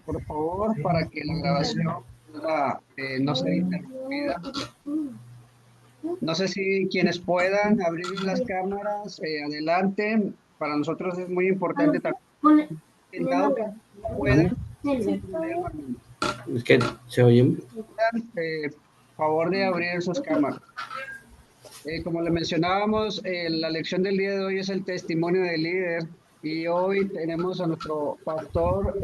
por favor, para que la grabación no sea interrumpida. No sé si quienes puedan abrir las cámaras, adelante. Para nosotros es muy importante también. En dado que no puedan, ningún problema, hermano. Es que se oye. Favor de abrir sus cámaras. Como le mencionábamos, la lección del día de hoy es el testimonio del líder y hoy tenemos a nuestro pastor,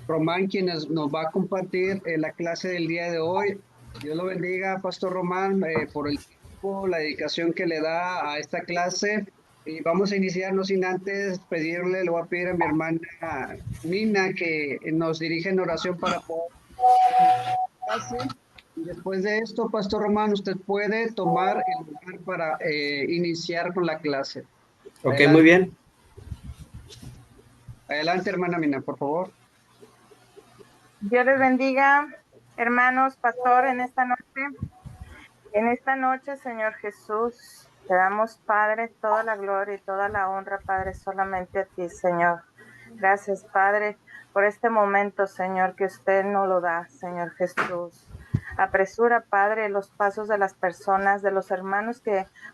Román, quien nos va a compartir la clase del día de hoy. Dios lo bendiga, Pastor Román, por el tiempo, la dedicación que le da a esta clase. Y vamos a iniciar, no sin antes pedirle, le voy a pedir a mi hermana Nina que nos dirija en oración para poder clase. Y después de esto, Pastor Román, usted puede tomar el lugar para iniciar con la clase. Ok, Adelante. muy bien. Adelante, hermana Mina, por favor. Dios les bendiga, hermanos, pastor, en esta noche. En esta noche, Señor Jesús, te damos, Padre, toda la gloria y toda la honra, Padre, solamente a ti, Señor. Gracias, Padre, por este momento, Señor, que usted nos lo da, Señor Jesús. Apresura, Padre, los pasos de las personas, de los hermanos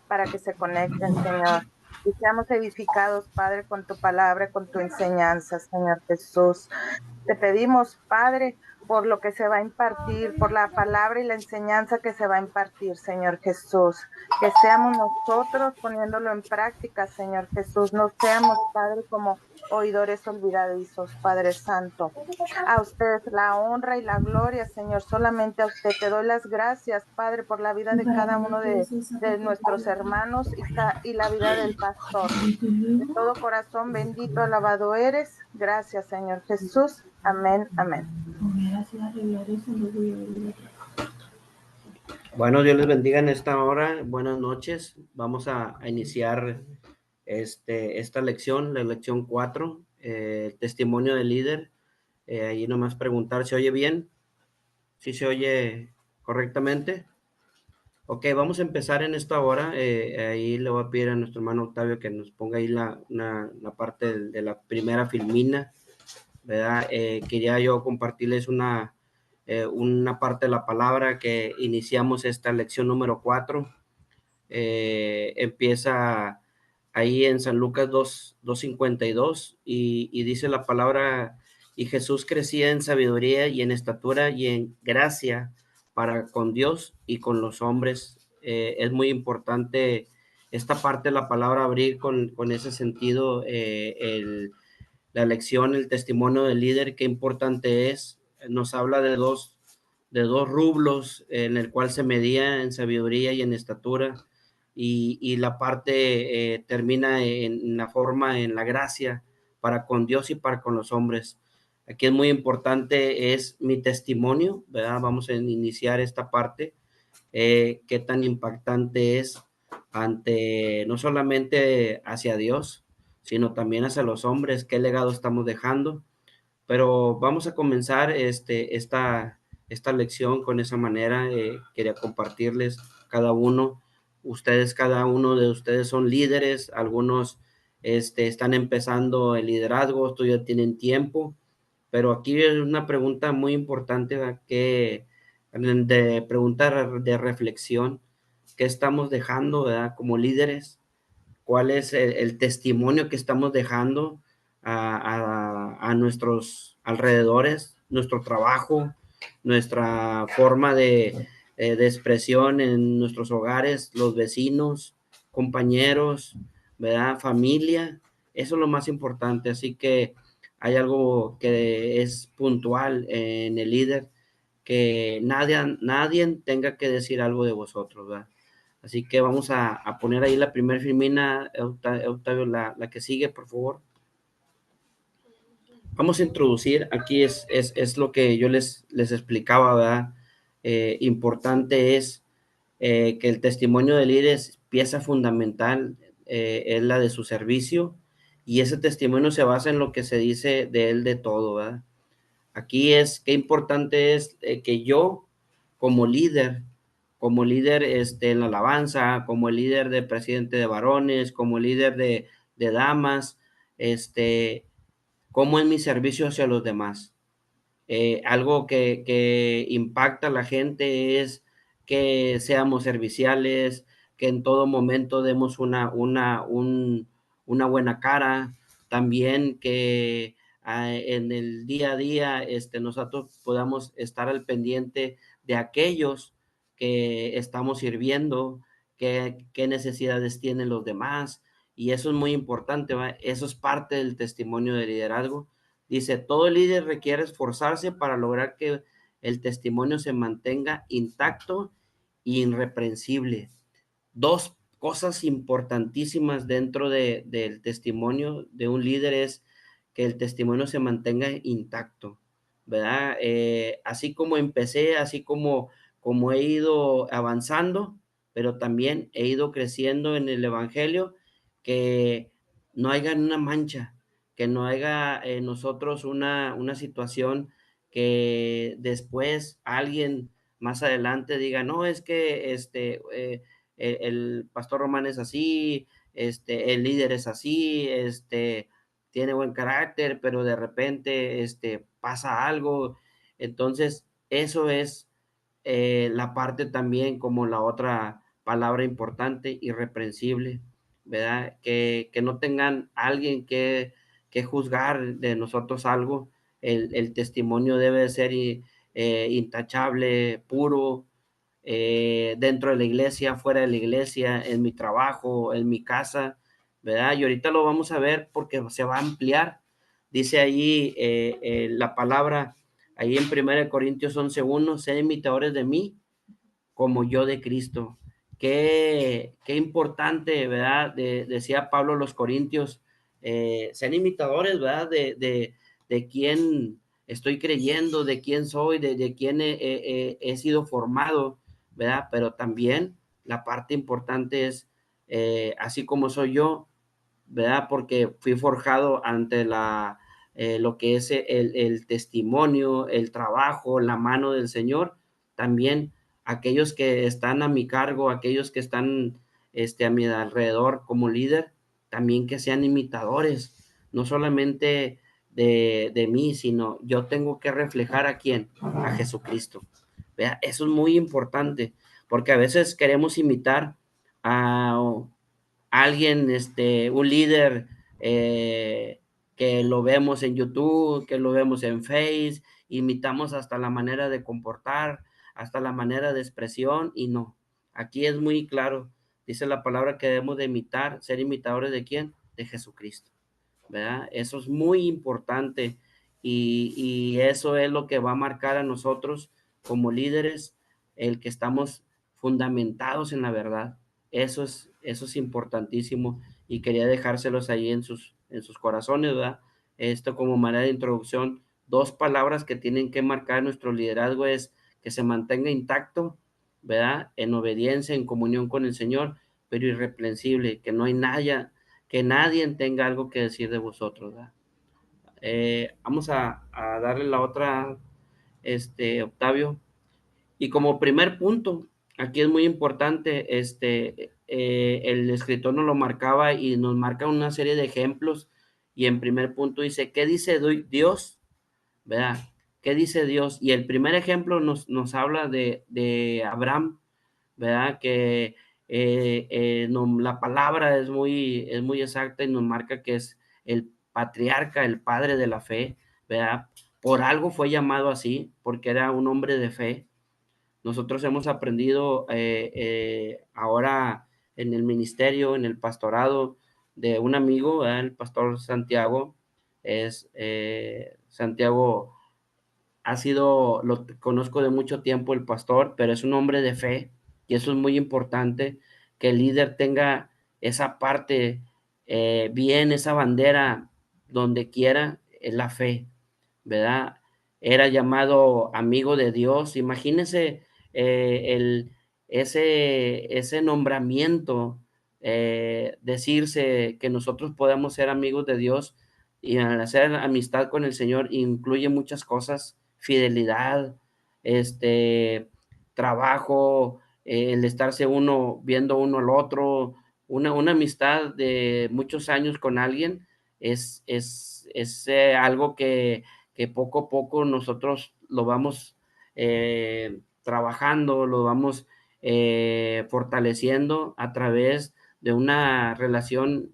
para que se conecten, Señor. Y seamos edificados, Padre, con tu palabra, con tu enseñanza, Señor Jesús. Te pedimos, Padre, por lo que se va a impartir, por la palabra y la enseñanza que se va a impartir, Señor Jesús. Que seamos nosotros poniéndolo en práctica, Señor Jesús. No seamos, Padre, como oidores olvidadizos, Padre Santo. A usted la honra y la gloria, Señor. Solamente a usted te doy las gracias, Padre, por la vida de cada uno de nuestros hermanos y la vida del pastor. De todo corazón bendito, alabado eres. Gracias, Señor Jesús. Amén, amén. Bueno, Dios les bendiga en esta hora. Buenas noches. Vamos a iniciar esta lección, la lección 4, testimonio del líder. Ahí nomás preguntar, ¿se oye bien? ¿Sí se oye correctamente? Ok, vamos a empezar en esta hora. Ahí le voy a pedir a nuestro hermano Octavio que nos ponga ahí la parte de la primera filmina, ¿verdad? Quería yo compartirles una parte de la palabra que iniciamos esta lección número 4. Empieza ahí en San Lucas 2:52 y dice la palabra, y Jesús crecía en sabiduría y en estatura y en gracia para con Dios y con los hombres. Es muy importante esta parte de la palabra abrir con ese sentido, la lección, el testimonio del líder, qué importante es. Nos habla de dos rublos en el cual se medía en sabiduría y en estatura, y la parte termina en la forma, en la gracia para con Dios y para con los hombres. Aquí es muy importante, es mi testimonio, ¿verdad? Vamos a iniciar esta parte, qué tan impactante es ante, no solamente hacia Dios, sino también hacia los hombres, qué legado estamos dejando. Pero vamos a comenzar esta lección con esa manera. Quería compartirles cada uno. Cada uno de ustedes son líderes, algunos están empezando el liderazgo, otros ya tienen tiempo, pero aquí es una pregunta muy importante, ¿verdad? De pregunta de reflexión, ¿qué estamos dejando, ¿verdad? Como líderes? ¿Cuál es el testimonio que estamos dejando a nuestros alrededores, nuestro trabajo, nuestra forma de expresión en nuestros hogares, los vecinos, compañeros, ¿verdad? Familia? Eso es lo más importante. Así que hay algo que es puntual en el líder, que nadie tenga que decir algo de vosotros, ¿verdad? Así que vamos a poner ahí la primera filmina, Octavio, la que sigue, por favor. Vamos a introducir, aquí es lo que yo les explicaba, ¿verdad? Importante es que el testimonio del líder es pieza fundamental, es la de su servicio, y ese testimonio se basa en lo que se dice de él de todo, ¿verdad? Aquí qué importante es que yo, como líder en la alabanza, como el líder de presidente de varones, como líder de damas, cómo es mi servicio hacia los demás. Algo que impacta a la gente es que seamos serviciales, que en todo momento demos una buena cara, también que en el día a día nosotros podamos estar al pendiente de aquellos que estamos sirviendo, qué necesidades tienen los demás, y eso es muy importante, ¿va? Eso es parte del testimonio de liderazgo. Dice, todo líder requiere esforzarse para lograr que el testimonio se mantenga intacto e irreprensible. Dos cosas importantísimas dentro del testimonio de un líder es que el testimonio se mantenga intacto, ¿verdad? Así como empecé, así como he ido avanzando, pero también he ido creciendo en el evangelio, que no haya una mancha, que no haya en nosotros una situación que después alguien más adelante diga, no, es que el pastor Román es así, el líder es así, tiene buen carácter, pero de repente pasa algo. Entonces, eso es la parte también como la otra palabra importante, irreprensible, ¿verdad? Que no tengan alguien que juzgar de nosotros algo. El testimonio debe ser intachable, puro, dentro de la iglesia, fuera de la iglesia, en mi trabajo, en mi casa, ¿verdad? Y ahorita lo vamos a ver porque se va a ampliar. Dice ahí la palabra, ahí en 1 Corintios 11:1, sed imitadores de mí como yo de Cristo. Qué importante, ¿verdad? Decía Pablo a los Corintios, sean imitadores, ¿verdad? De quién estoy creyendo, de quién soy, de quién he sido formado, ¿verdad? Pero también la parte importante es, así como soy yo, ¿verdad? Porque fui forjado ante lo que es el testimonio, el trabajo, la mano del Señor. También aquellos que están a mi cargo, aquellos que están a mi alrededor como líder, también que sean imitadores, no solamente de mí, sino yo tengo que reflejar a quién, a Jesucristo. ¿Vea? Eso es muy importante, porque a veces queremos imitar a alguien, un líder que lo vemos en YouTube, que lo vemos en Face, imitamos hasta la manera de comportar, hasta la manera de expresión, y no. Aquí es muy claro, dice la palabra que debemos de imitar, ser imitadores de quién, de Jesucristo, ¿verdad? Eso es muy importante, y eso es lo que va a marcar a nosotros como líderes, el que estamos fundamentados en la verdad. Eso es importantísimo, y quería dejárselos ahí en sus corazones, ¿verdad? Esto como manera de introducción, dos palabras que tienen que marcar nuestro liderazgo es que se mantenga intacto, ¿verdad? En obediencia, en comunión con el Señor, pero irreprensible, que no hay que nadie tenga algo que decir de vosotros, ¿verdad? Vamos a darle la otra, Octavio. Y como primer punto, aquí es muy importante, el escritor nos lo marcaba y nos marca una serie de ejemplos, y en primer punto dice, ¿qué dice Dios? ¿Verdad? ¿Qué dice Dios? Y el primer ejemplo nos habla de Abraham, ¿verdad? Que la palabra es muy exacta y nos marca que es el patriarca, el padre de la fe, ¿verdad? Por algo fue llamado así, porque era un hombre de fe. Nosotros hemos aprendido ahora en el ministerio, en el pastorado de un amigo, el pastor Santiago. Santiago lo conozco de mucho tiempo, el pastor, pero es un hombre de fe, y eso es muy importante, que el líder tenga esa parte bien, esa bandera donde quiera, es la fe, ¿verdad? Era llamado amigo de Dios. Imagínense ese nombramiento, decirse que nosotros podemos ser amigos de Dios, y al hacer amistad con el Señor incluye muchas cosas, fidelidad, trabajo, el estarse viendo uno al otro, una amistad de muchos años con alguien es algo que poco a poco nosotros lo vamos trabajando, lo vamos fortaleciendo a través de una relación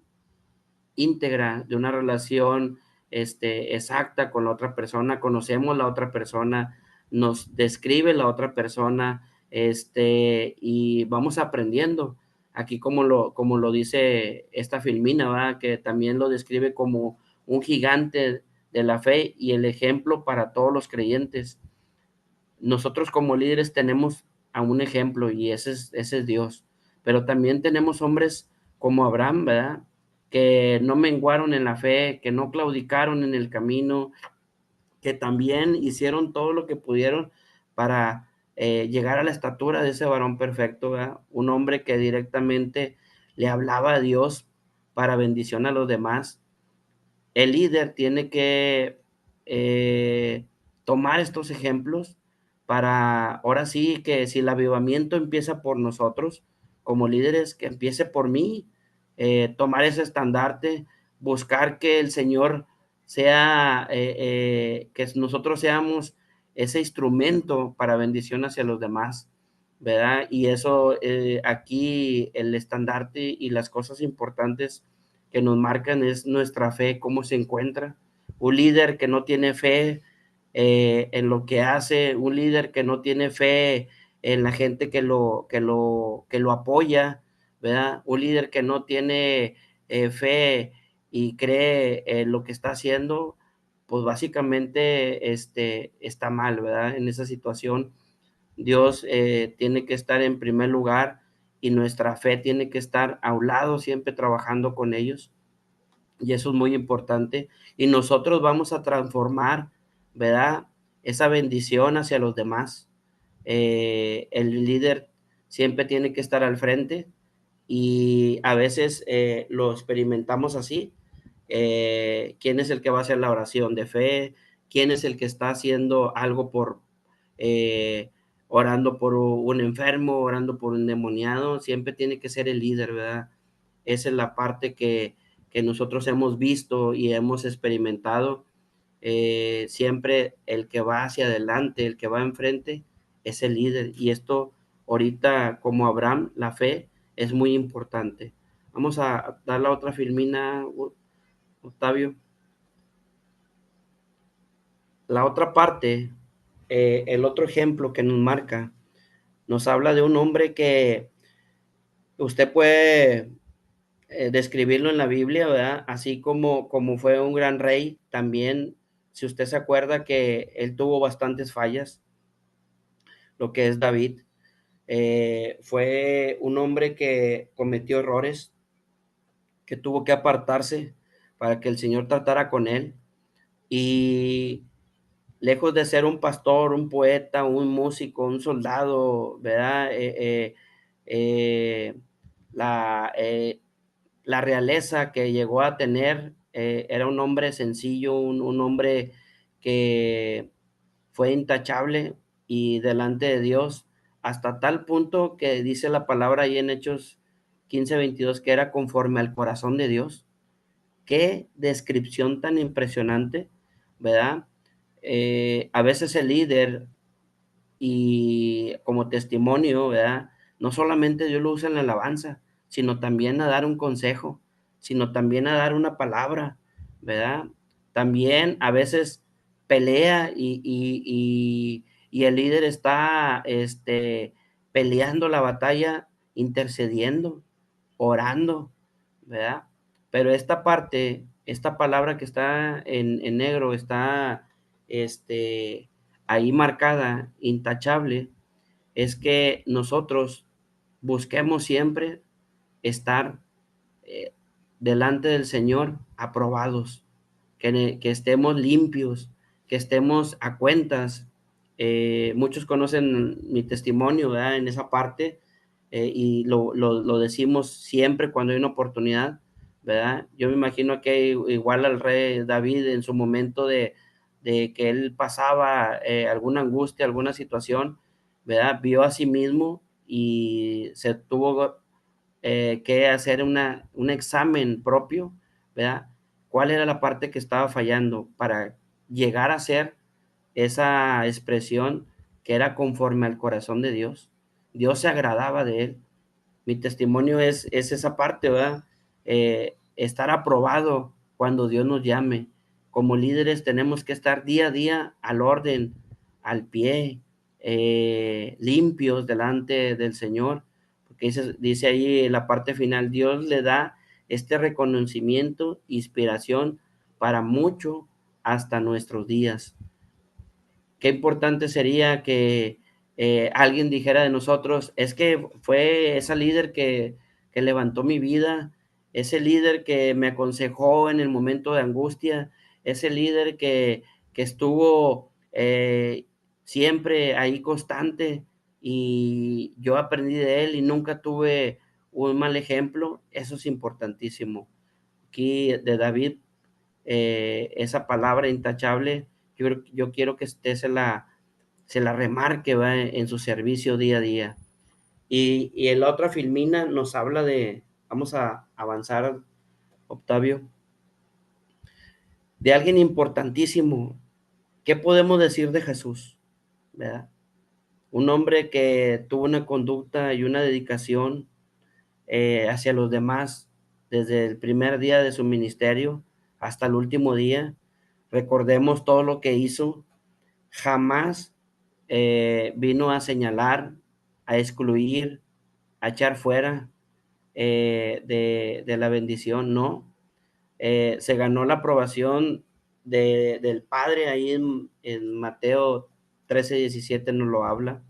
íntegra, de una relación exacta con la otra persona, conocemos la otra persona, nos describe la otra persona, y vamos aprendiendo. Aquí como lo dice esta Filmina, ¿verdad? Que también lo describe como un gigante de la fe y el ejemplo para todos los creyentes. Nosotros como líderes tenemos a un ejemplo y ese es Dios, pero también tenemos hombres como Abraham, ¿verdad? Que no menguaron en la fe, que no claudicaron en el camino, que también hicieron todo lo que pudieron para llegar a la estatura de ese varón perfecto, ¿verdad? Un hombre que directamente le hablaba a Dios para bendición a los demás. El líder tiene que tomar estos ejemplos para, ahora sí, que si el avivamiento empieza por nosotros, como líderes, que empiece por mí, tomar ese estandarte, buscar que el Señor sea, que nosotros seamos ese instrumento para bendición hacia los demás, ¿verdad? Y eso, aquí el estandarte y las cosas importantes que nos marcan es nuestra fe, cómo se encuentra. Un líder que no tiene fe en lo que hace, un líder que no tiene fe en la gente que lo apoya, ¿verdad? Un líder que no tiene fe y cree en lo que está haciendo, pues básicamente está mal, ¿verdad? En esa situación, Dios tiene que estar en primer lugar y nuestra fe tiene que estar a un lado, siempre trabajando con ellos. Y eso es muy importante. Y nosotros vamos a transformar, ¿verdad? Esa bendición hacia los demás. El líder siempre tiene que estar al frente y a veces lo experimentamos así. ¿Quién es el que va a hacer la oración de fe? ¿Quién es el que está haciendo algo eh, orando por un enfermo, orando por un endemoniado? Siempre tiene que ser el líder, ¿verdad? Esa es la parte que nosotros hemos visto y hemos experimentado. Siempre el que va hacia adelante, el que va enfrente, es el líder. Y esto ahorita, como Abraham, la fe es muy importante. Vamos a dar la otra filmina, Octavio. La otra parte, el otro ejemplo que nos marca, nos habla de un hombre que usted puede describirlo en la Biblia, ¿verdad? Así como fue un gran rey, también, si usted se acuerda que él tuvo bastantes fallas, lo que es David, fue un hombre que cometió errores, que tuvo que apartarse para que el Señor tratara con él, y lejos de ser un pastor, un poeta, un músico, un soldado, ¿verdad? La, la realeza que llegó a tener, era un hombre sencillo, un hombre que fue intachable y delante de Dios, hasta tal punto que dice la palabra ahí en Hechos 15:22 que era conforme al corazón de Dios. Qué descripción tan impresionante, ¿verdad? A veces el líder y como testimonio, ¿verdad? No solamente Dios lo usa en la alabanza, sino también a dar un consejo, sino también a dar una palabra, ¿verdad? También a veces pelea y el líder está peleando la batalla, intercediendo, orando, ¿verdad? Pero esta parte, esta palabra que está en negro, está ahí marcada, intachable, es que nosotros busquemos siempre estar eh, delante del Señor aprobados, que estemos limpios, que estemos a cuentas. Muchos conocen mi testimonio, ¿verdad? En esa parte, y lo decimos siempre cuando hay una oportunidad, ¿verdad? Yo me imagino que igual al rey David en su momento de que él pasaba alguna angustia, alguna situación, ¿verdad? Vio a sí mismo y se tuvo que hacer un examen propio, ¿verdad? ¿Cuál era la parte que estaba fallando para llegar a ser esa expresión que era conforme al corazón de Dios. Dios se agradaba de él. Mi testimonio es esa parte, ¿verdad? Estar aprobado cuando Dios nos llame. Como líderes tenemos que estar día a día al orden, al pie, limpios delante del Señor, porque dice ahí en la parte final, Dios le da este reconocimiento, inspiración para mucho hasta nuestros días. Qué importante sería que alguien dijera de nosotros, es que fue esa líder que levantó mi vida, ese líder que me aconsejó en el momento de angustia, ese líder que estuvo siempre ahí constante y yo aprendí de él y nunca tuve un mal ejemplo. Eso es importantísimo. Aquí de David, esa palabra intachable, yo quiero que usted se la remarque, ¿va? En su servicio día a día. Y en la otra filmina nos habla de, vamos a avanzar, Octavio, de alguien importantísimo. ¿Qué podemos decir de Jesús? ¿Verdad? Un hombre que tuvo una conducta y una dedicación hacia los demás desde el primer día de su ministerio hasta el último día. Recordemos todo lo que hizo. Jamás vino a señalar, a excluir, a echar fuera de la bendición, no. Se ganó la aprobación del Padre, ahí en Mateo 13:17 nos lo habla.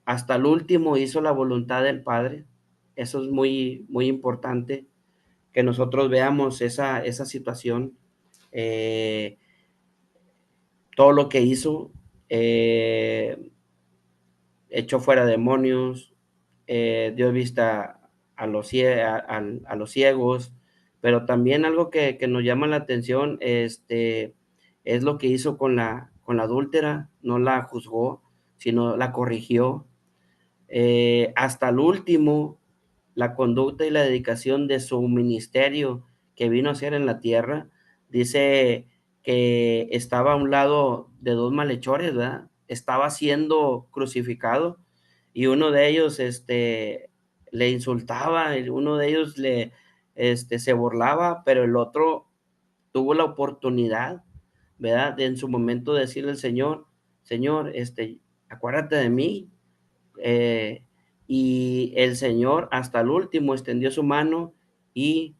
Hasta el último hizo la voluntad del Padre. Eso es muy, muy importante, que nosotros veamos esa situación. Todo lo que hizo, echó fuera demonios, dio vista a los ciegos, pero también algo que nos llama la atención es lo que hizo con la adúltera. No la juzgó, sino la corrigió. Hasta el último, la conducta y la dedicación de su ministerio que vino a hacer en la tierra, dice que estaba a un lado de dos malhechores, ¿verdad? Estaba siendo crucificado y uno de ellos le insultaba, uno de ellos se burlaba, pero el otro tuvo la oportunidad, ¿verdad? De en su momento decirle al Señor, Señor, acuérdate de mí. Y el Señor hasta el último extendió su mano y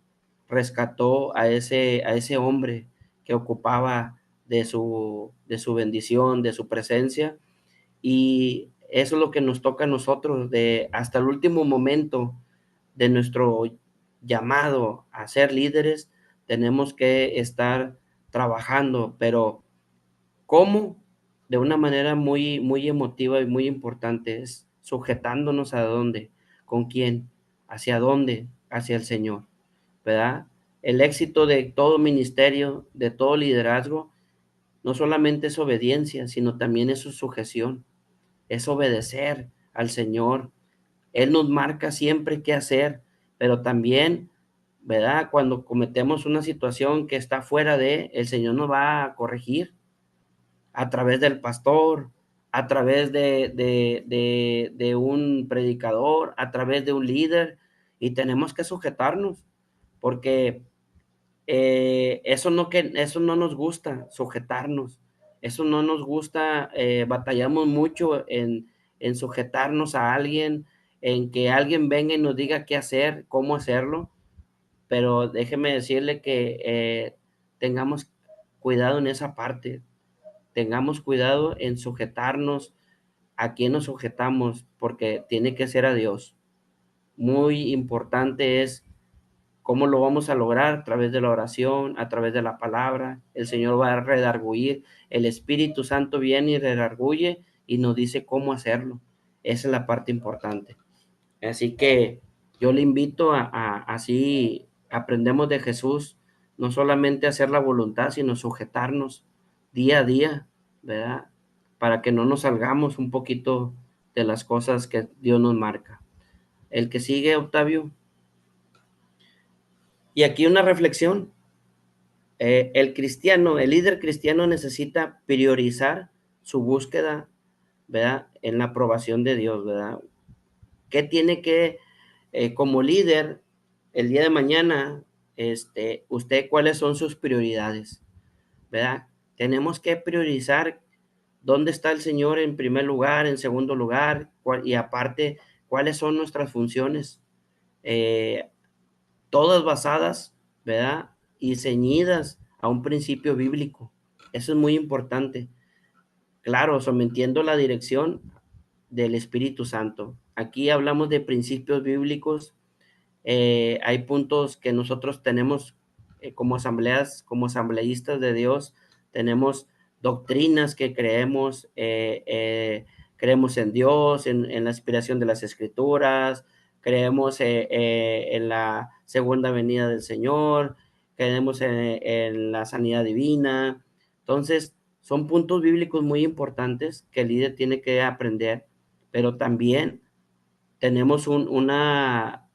rescató a ese hombre que ocupaba de su bendición, de su presencia. Y eso es lo que nos toca a nosotros, de hasta el último momento de nuestro llamado a ser líderes, tenemos que estar trabajando, pero ¿cómo? De una manera muy, muy emotiva y muy importante, es sujetándonos a dónde, con quién, hacia dónde, hacia el Señor, ¿verdad? El éxito de todo ministerio, de todo liderazgo, no solamente es obediencia, sino también es su sujeción, es obedecer al Señor. Él nos marca siempre qué hacer, pero también, ¿verdad? Cuando cometemos una situación que está fuera el Señor nos va a corregir a través del pastor, a través de un predicador, a través de un líder, y tenemos que sujetarnos, porque eso no nos gusta, sujetarnos, eso no nos gusta, batallamos mucho en sujetarnos a alguien, en que alguien venga y nos diga qué hacer, cómo hacerlo, pero déjeme decirle que tengamos cuidado en esa parte, tengamos cuidado en sujetarnos. ¿A quién nos sujetamos? Porque tiene que ser a Dios. Muy importante es cómo lo vamos a lograr: a través de la oración, a través de la palabra. El Señor va a redarguir, el Espíritu Santo viene y redarguye y nos dice cómo hacerlo. Esa es la parte importante. Así que yo le invito así aprendemos de Jesús, no solamente hacer la voluntad, sino sujetarnos día a día, ¿verdad? Para que no nos salgamos un poquito de las cosas que Dios nos marca. El que sigue, Octavio. Y aquí una reflexión. el cristiano, el líder cristiano necesita priorizar su búsqueda, ¿verdad? En la aprobación de Dios, ¿verdad? ¿Qué tiene que, como líder, el día de mañana, usted, cuáles son sus prioridades, ¿verdad? Tenemos que priorizar dónde está el Señor en primer lugar, en segundo lugar, y aparte, cuáles son nuestras funciones, todas basadas, ¿verdad? Y ceñidas a un principio bíblico. Eso es muy importante. Claro, sometiendo la dirección del Espíritu Santo. Aquí hablamos de principios bíblicos. Hay puntos que nosotros tenemos como asambleas, como asambleístas de Dios, tenemos doctrinas que creemos, creemos en Dios, en la inspiración de las Escrituras, creemos en la segunda venida del Señor, creemos en la sanidad divina. Entonces, son puntos bíblicos muy importantes que el líder tiene que aprender, pero también tenemos una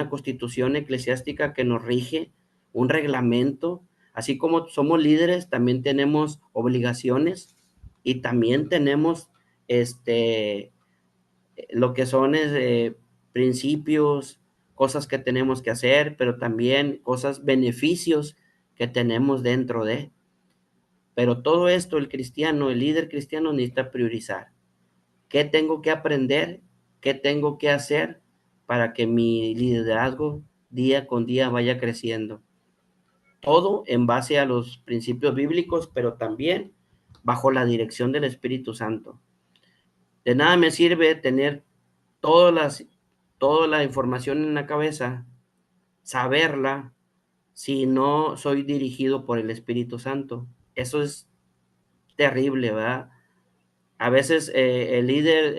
constitución eclesiástica que nos rige, un reglamento. Así como somos líderes, también tenemos obligaciones y también tenemos lo que son principios, cosas que tenemos que hacer, pero también cosas, beneficios que tenemos dentro de. Pero todo esto el cristiano, el líder cristiano necesita priorizar. ¿Qué tengo que aprender? ¿Qué tengo que hacer para que mi liderazgo día con día vaya creciendo? Todo en base a los principios bíblicos, pero también bajo la dirección del Espíritu Santo. De nada me sirve tener toda la información en la cabeza, saberla, si no soy dirigido por el Espíritu Santo. Eso es terrible, ¿verdad? A veces el líder,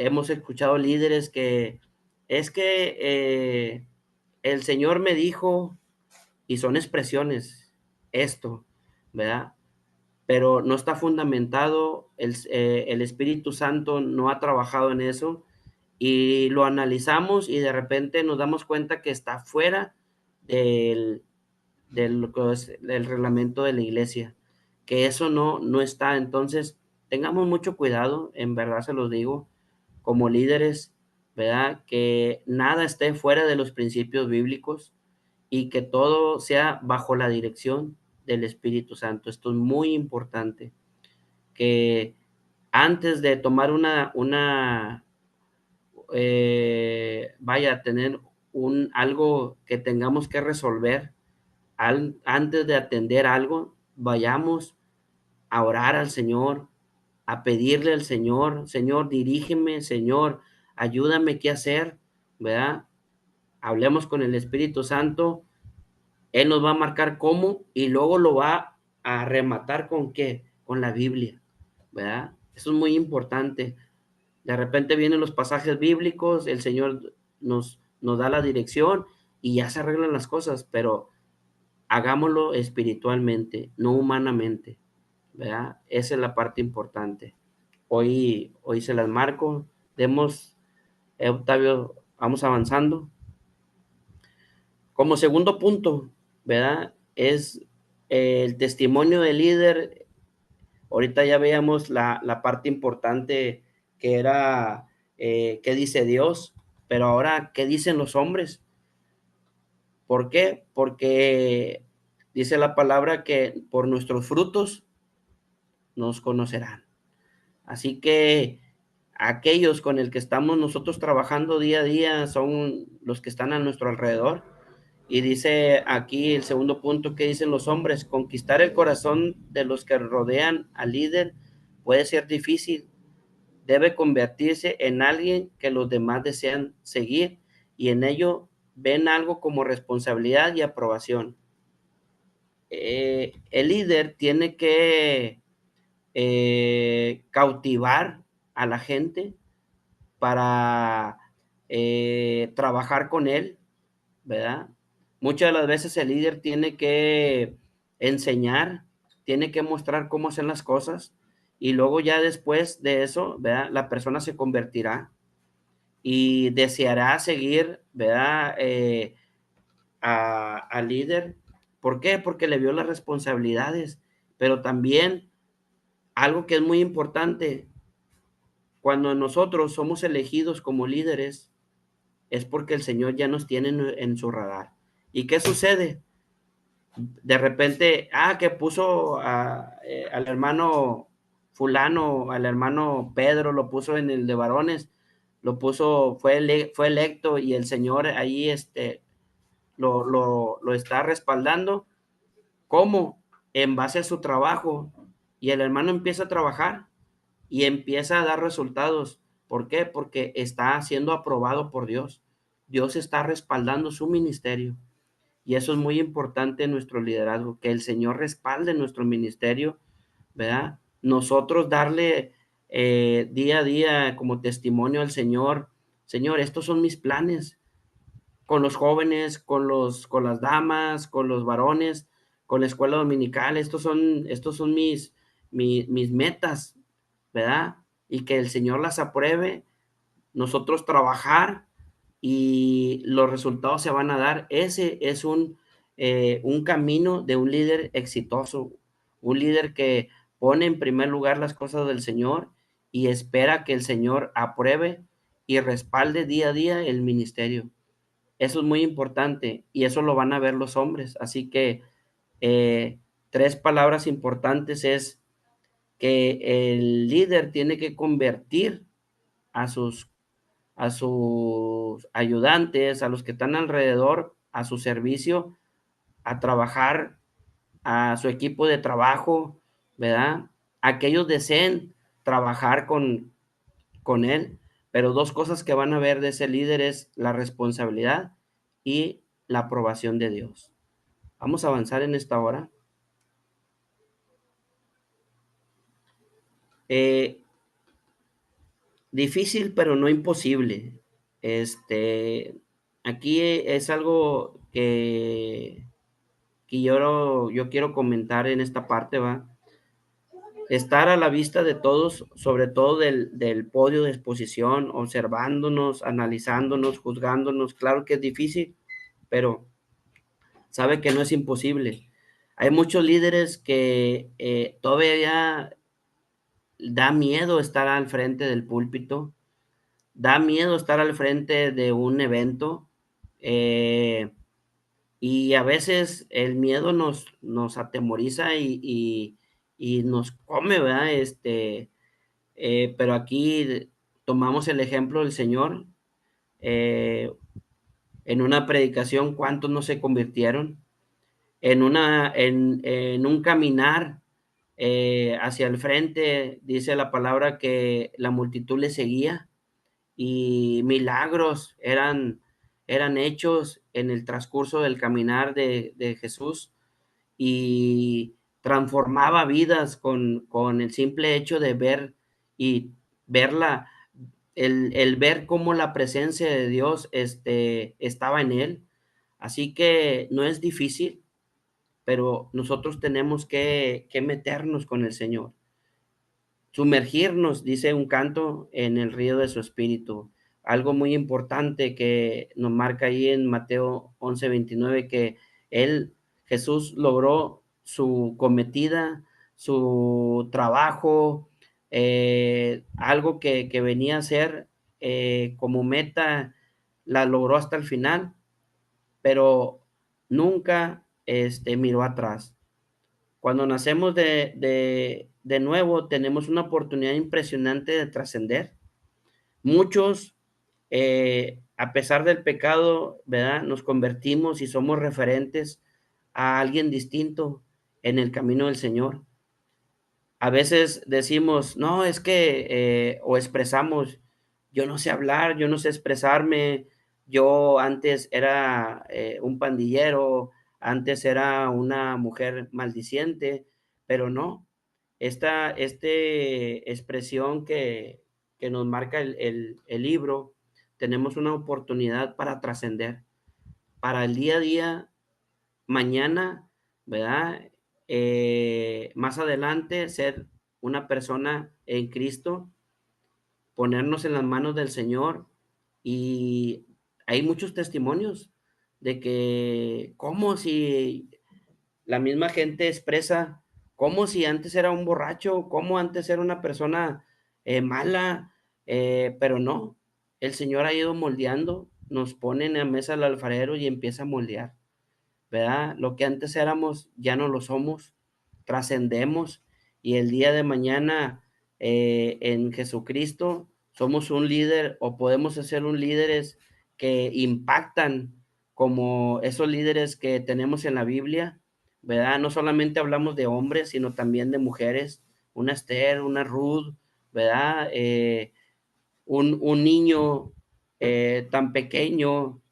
hemos escuchado líderes que es que el Señor me dijo, y son expresiones, esto, ¿verdad? Pero no está fundamentado, el Espíritu Santo no ha trabajado en eso, y lo analizamos y de repente nos damos cuenta que está fuera del, del reglamento de la iglesia, que eso no está. Entonces, tengamos mucho cuidado, en verdad se los digo, como líderes, ¿verdad? Que nada esté fuera de los principios bíblicos y que todo sea bajo la dirección del Espíritu Santo. Esto es muy importante, que antes de tomar vaya a tener algo que tengamos que resolver, antes de atender algo, vayamos a orar al Señor, a pedirle al Señor, Señor, dirígeme, Señor, ayúdame qué hacer, ¿verdad? Hablemos con el Espíritu Santo, Él nos va a marcar cómo y luego lo va a rematar con qué, con la Biblia, ¿verdad? Eso es muy importante. De repente vienen los pasajes bíblicos, el Señor nos da la dirección y ya se arreglan las cosas, pero hagámoslo espiritualmente, no humanamente, ¿verdad? Esa es la parte importante. Hoy se las marco. Demos, Octavio, vamos avanzando. Como segundo punto, ¿verdad? Es el testimonio del líder. Ahorita ya veíamos la parte importante que era qué dice Dios, pero ahora, ¿qué dicen los hombres? ¿Por qué? Porque dice la palabra que por nuestros frutos nos conocerán. Así que aquellos con el que estamos nosotros trabajando día a día son los que están a nuestro alrededor. Y dice aquí el segundo punto que dicen los hombres: conquistar el corazón de los que rodean al líder puede ser difícil. Debe convertirse en alguien que los demás desean seguir y en ello ven algo como responsabilidad y aprobación. El líder tiene que cautivar a la gente para trabajar con él, ¿verdad? Muchas de las veces el líder tiene que enseñar, tiene que mostrar cómo hacen las cosas y luego ya después de eso, ¿verdad? La persona se convertirá y deseará seguir, ¿verdad? Al líder ¿Por qué? Porque le vio las responsabilidades, pero también algo que es muy importante, cuando nosotros somos elegidos como líderes, es porque el Señor ya nos tiene en su radar. ¿Y qué sucede? De repente, que puso al hermano fulano, al hermano Pedro, lo puso en el de varones, lo puso, fue electo, y el Señor ahí lo está respaldando. ¿Cómo? En base a su trabajo. Y el hermano empieza a trabajar y empieza a dar resultados. ¿Por qué? Porque está siendo aprobado por Dios. Dios está respaldando su ministerio. Y eso es muy importante en nuestro liderazgo, que el Señor respalde nuestro ministerio, ¿verdad? Nosotros darle día a día como testimonio al Señor: Señor, estos son mis planes con los jóvenes, con las damas, con los varones, con la escuela dominical. Estos son mis metas, ¿verdad? Y que el Señor las apruebe, nosotros trabajar y los resultados se van a dar. Ese es un camino de un líder exitoso, un líder que pone en primer lugar las cosas del Señor y espera que el Señor apruebe y respalde día a día el ministerio. Eso es muy importante y eso lo van a ver los hombres. Así que 3 palabras importantes es que el líder tiene que convertir a sus ayudantes, a los que están alrededor, a su servicio, a trabajar, a su equipo de trabajo, ¿verdad? A que ellos deseen trabajar con él. Pero 2 cosas que van a ver de ese líder es la responsabilidad y la aprobación de Dios. Vamos a avanzar en esta hora. Difícil, pero no imposible. Aquí es algo que yo quiero comentar en esta parte, ¿va? Estar a la vista de todos, sobre todo del podio de exposición, observándonos, analizándonos, juzgándonos. Claro que es difícil, pero sabe que no es imposible. Hay muchos líderes que todavía da miedo estar al frente del púlpito, da miedo estar al frente de un evento, y a veces el miedo nos atemoriza y nos come, ¿verdad? Pero aquí tomamos el ejemplo del Señor. En una predicación, ¿cuántos no se convirtieron? En un caminar hacia el frente, dice la palabra que la multitud le seguía y milagros eran hechos en el transcurso del caminar de Jesús, y transformaba vidas con el simple hecho de ver y verla, el ver cómo la presencia de Dios estaba en él. Así que no es difícil, pero nosotros tenemos que meternos con el Señor, sumergirnos, dice un canto, en el río de su espíritu. Algo muy importante que nos marca ahí en Mateo 11:29, que Jesús logró su cometida, su trabajo, algo que venía a ser como meta, la logró hasta el final, pero nunca miró atrás. Cuando nacemos de nuevo, tenemos una oportunidad impresionante de trascender. Muchos, a pesar del pecado, ¿verdad? Nos convertimos y somos referentes a alguien distinto en el camino del Señor. A veces decimos, no, es que, o expresamos, yo no sé hablar, yo no sé expresarme, yo antes era un pandillero, antes era una mujer maldiciente, pero no, expresión que nos marca el libro, tenemos una oportunidad para trascender, para el día a día, mañana, ¿verdad? Más adelante, ser una persona en Cristo, ponernos en las manos del Señor. Y hay muchos testimonios de que, ¿cómo si la misma gente expresa como si antes era un borracho, como antes era una persona mala, pero no, el Señor ha ido moldeando, nos pone en la mesa al alfarero y empieza a moldear, ¿verdad? Lo que antes éramos ya no lo somos, trascendemos y el día de mañana en Jesucristo somos un líder o podemos ser un líderes que impactan como esos líderes que tenemos en la Biblia, ¿verdad? No solamente hablamos de hombres, sino también de mujeres, una Esther, una Ruth, ¿verdad? Un niño tan pequeño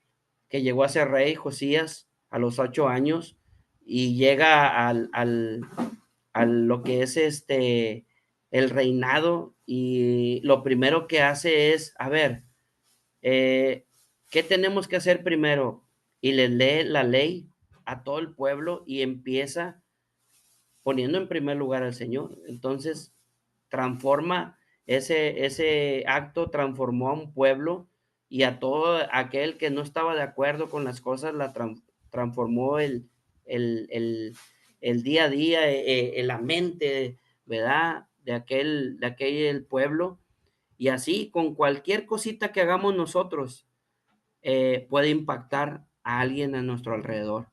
que llegó a ser rey, Josías, a los 8 años, y llega a lo que es el reinado, y lo primero que hace es, a ver, ¿qué tenemos que hacer primero? Y le lee la ley a todo el pueblo y empieza poniendo en primer lugar al Señor. Entonces, transforma ese acto, transformó a un pueblo y a todo aquel que no estaba de acuerdo con las cosas, transformó el, el, el día a día, en la mente, ¿verdad? De aquel pueblo. Y así, con cualquier cosita que hagamos nosotros, puede impactar a alguien a nuestro alrededor.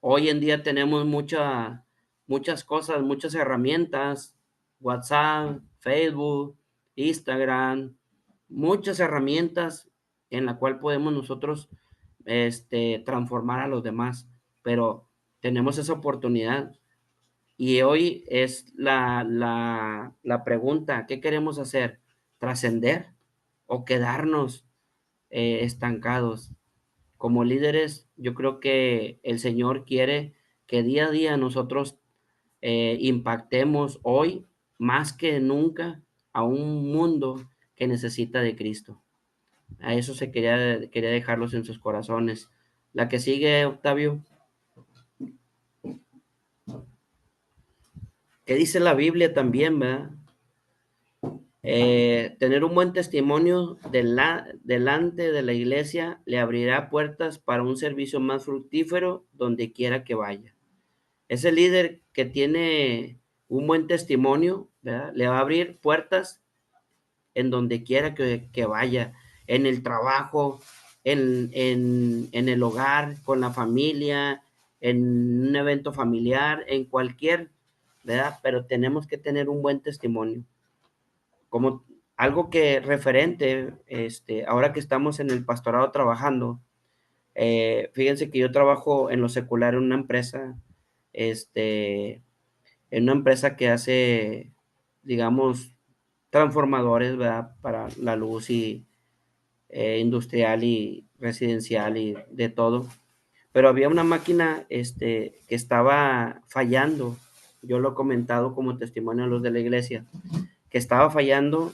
Hoy en día tenemos muchas cosas, muchas herramientas, WhatsApp, Facebook, Instagram, muchas herramientas en la cual podemos nosotros transformar a los demás, pero tenemos esa oportunidad. Y hoy es la pregunta, ¿qué queremos hacer? ¿Trascender o quedarnos estancados? Como líderes, yo creo que el Señor quiere que día a día nosotros impactemos hoy más que nunca a un mundo que necesita de Cristo. A eso quería dejarlos en sus corazones. La que sigue, Octavio, que dice la Biblia también, ¿verdad? Tener un buen testimonio delante de la iglesia le abrirá puertas para un servicio más fructífero donde quiera que vaya. Ese líder que tiene un buen testimonio, ¿verdad? Le va a abrir puertas en donde quiera que vaya, en el trabajo, en el hogar, con la familia, en un evento familiar, en cualquier, ¿verdad? Pero tenemos que tener un buen testimonio. Como algo que referente, ahora que estamos en el pastorado trabajando, fíjense que yo trabajo en lo secular en una empresa, en una empresa que hace, digamos, transformadores, ¿verdad? Para la luz y industrial y residencial y de todo. Pero había una máquina que estaba fallando. Yo lo he comentado como testimonio a los de la iglesia, que estaba fallando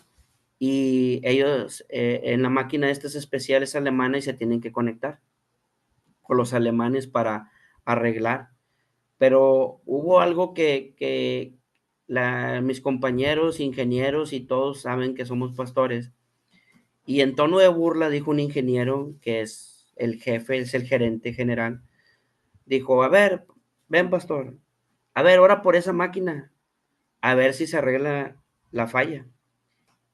y ellos en la máquina estas especiales alemanas se tienen que conectar con los alemanes para arreglar. Pero hubo algo que mis compañeros, ingenieros y todos saben que somos pastores. Y en tono de burla dijo un ingeniero que es el jefe, es el gerente general. Dijo, a ver, ven pastor, a ver, ora por esa máquina, a ver si se arregla la falla.